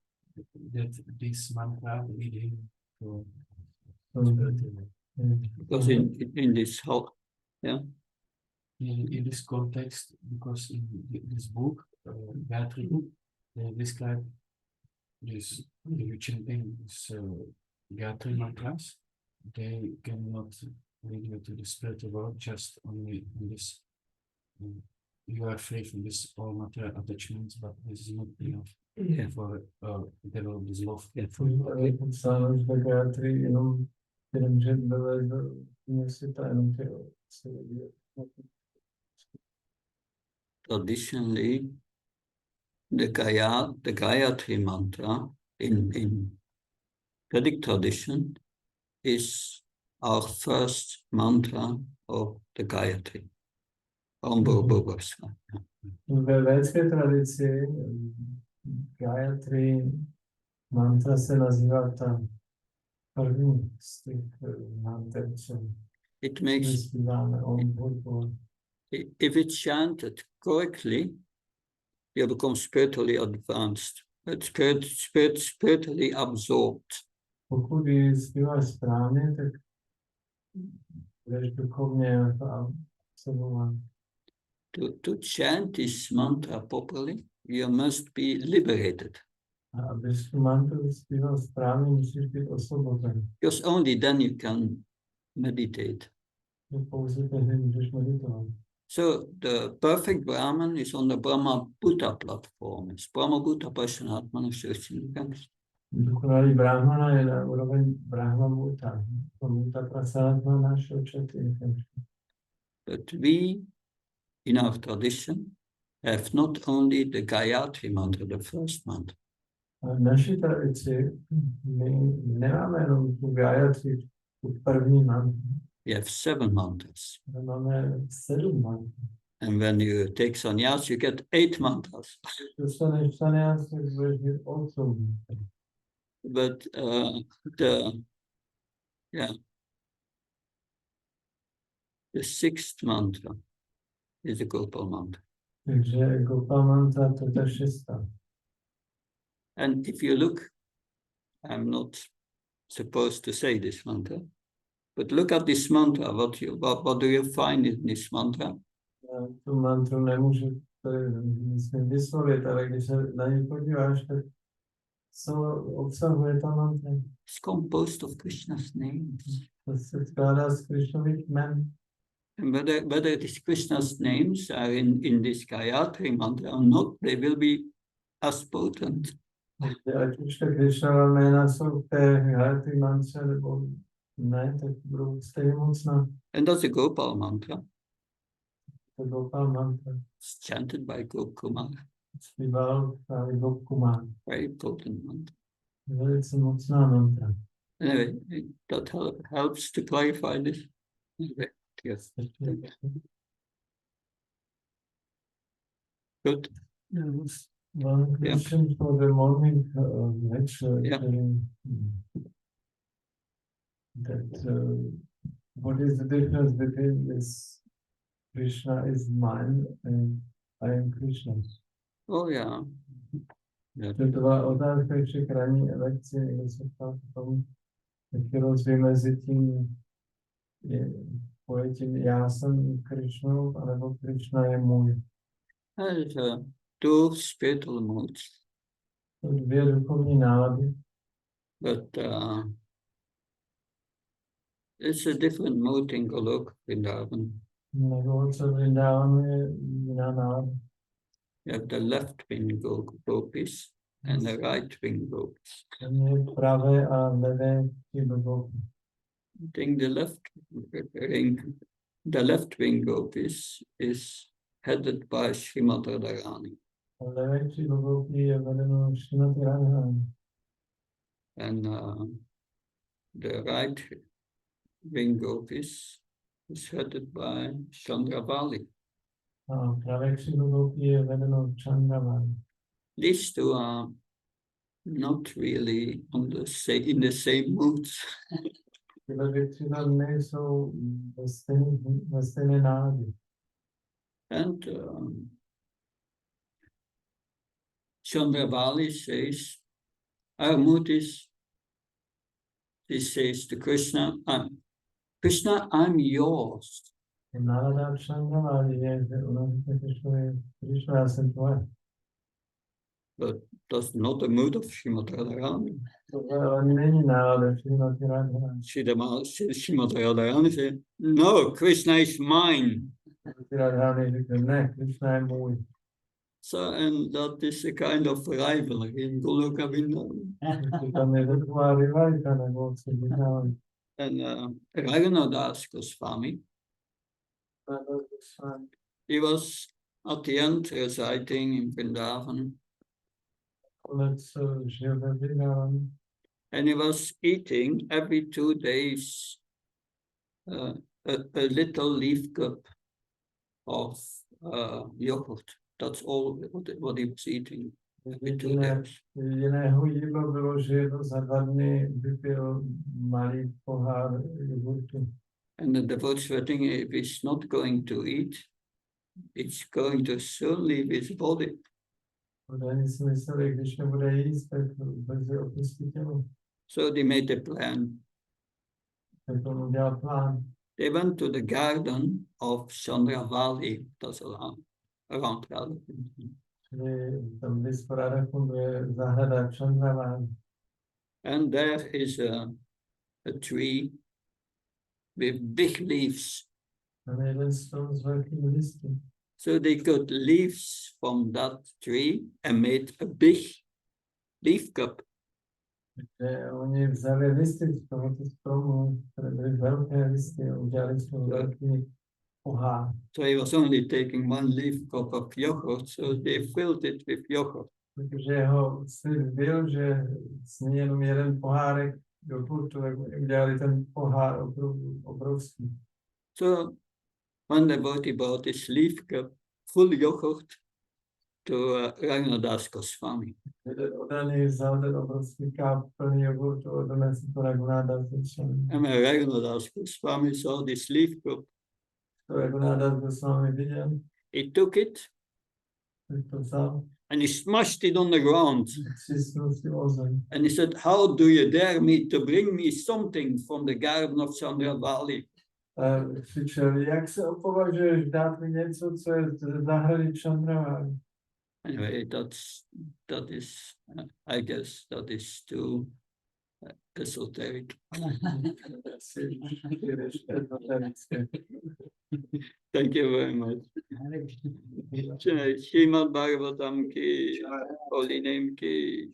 that this mantra lead him to spiritual? Because in this whole, yeah. In this context, because in this book, Gayatri book, they describe this, you chanting this Gayatri mantras, they cannot lead you to the spiritual world, just only in this. You are free from this all material attachments, but this is not enough for develop this love. Sános de Gayatri jenom že byly světa jenom ty Traditionally, the Gayatri mantra in Vedic tradition is our first mantra of the Gayatri. Ve védské tradici Gayatri mantra se nazývá ta první z těch mantra, It makes, if it's chanted correctly, you become spiritually advanced, spiritually absorbed. Pokud ji zpíváš správně, tak budeš duchovně absorbovat. To chant this mantra properly, you must be liberated. Abys tu mantru zpíval správně, musíš být osvobozen. Because only then you can meditate. Pouze tehdy můžeš meditovat. So the perfect Brahman is on the Brahma Bhuta platform. It's Brahma Bhuta Pashanatmana Shristinikam. Dokonalý brahmana je na úroveň Brahma Bhuta. Bhuta Prasanatmana Shristinikam. But we, in our tradition, have not only the Gayatri mantra, the first mantra. V naší tradici my nemáme jenom tu Gayatri, tu první mantru. We have 7 mantras. Máme 7 mantr. And when you take sannyas, you get 8 mantras. Dostaneš sannyas, tak budeš mít 8. But the 6th mantra is the Gopal mantra. Takže Gopal mantra, to je ta 6. And if you look, I'm not supposed to say this mantra, but look at this mantra. What do you find in this mantra? Tu mantru nemůžu vyslovit, ale když se na ní podíváš, tak co obsahuje ta mantra? It's composed of Krishna's names. To se skládá z Krishnových jmen. And whether these Krishna's names are in this Gayatri mantra or not, they will be as potent. Ať už ta Krishnova jména jsou v té Gayatri mantře, nebo ne, tak budou stejně mocná. And that's a Gopal mantra. To je Gopal mantra. It's chanted by Gopkumar. Zpíval právě Gopkumar. Very potent mantra. Velice mocná mantra. Anyway, that helps to clarify this. Anyway, yes. Good. One question for the morning lecture. Yeah. What is the difference between this Krishna is mine and I am Krishna's? Oh, yeah. To byla otázka ještě k ranní lekci, kde se ptá tomu, jaký rozdíl mezi tím pojetím já jsem Krishnou, anebo Krishna je můj. There's 2 spiritual modes. To 2 duchovní nálady. But it's a different mode in Golok Vrindavan. Nebo co Vrindavan je jiná nálada. You have the left wing gopis and the right wing gopis. Pravé a levé ty gopy. I think the left wing group is headed by Srimad Radharani. A levé křídlo goupí je vedeno Šrimati Radharani. And the right wing group is headed by Chandravali. A pravé křídlo goupí je vedeno Chandravali. These two are not really in the same moods. Tyhle dvě křídla nejsou ve stejné náladě. And Chandravali says, our mood is, he says to Krishna, Krishna, I'm yours. Nálada Chandravali je, že ona říká Krishnovi, Krishna, já jsem tvoje. But that's not the mood of Srimad Radharani. Ale není nálada Šrimati Radharani. Srimad Radharani says, no, Krishna is mine. Radharani říká, ne, Krishna je můj. So, and that is a kind of rivalry in Goloka Vrindavan. Tam je taková rivalita, nebo co vydávají. And Raghunadas Goswami, he was at the end reciting in Vrindavan, and he was eating every 2 days a little leaf cup of yogurt. That's all what he was eating every 2 days. Jediného jídlo bylo, že jednou za 2 dny vypil malý pohár jogurtu. And the devotees were thinking, if he's not going to eat, it's going to soon leave his body. Oni si mysleli, když nebude jíst, tak brzy opustí tělo. So they made a plan. Tak on udělal plán. They went to the garden of Chandravali, that's around Radha. Tam blízko Radhakundu je zahrada Chandravali. And there is a tree with big leaves. Tam je jeden strom s velkými listy. So they got leaves from that tree and made a big leaf cup. Takže oni vzali listy z tohoto stromu, které byly velké listy, a udělali z toho velký pohár. So he was only taking 1 leaf cup of yogurt, so they filled it with yogurt. Protože jeho slib byl, že sní jenom jeden pohárek jogurtu, tak udělali ten pohár obrovský. So one devotee bought this leaf cup full yogurt to Raghunadas Goswami. Odaný vzal ten obrovský káp plný jogurtu a donesl to Raghunadas Goswami. And when Raghunadas Goswami saw this leaf cup, To Raghunadas Goswami viděl, he took it tak to vzal, and he smashed it on the ground. přislil si o zem. And he said, how do you dare me to bring me something from the garden of Chandravali? Křičel, jak se opovažuješ dát mi něco, co je z zahrady Chandravali? Anyway, that is, I guess that is too esoteric. Thank you very much. Srimad Bhagavatam ki, holy name ki.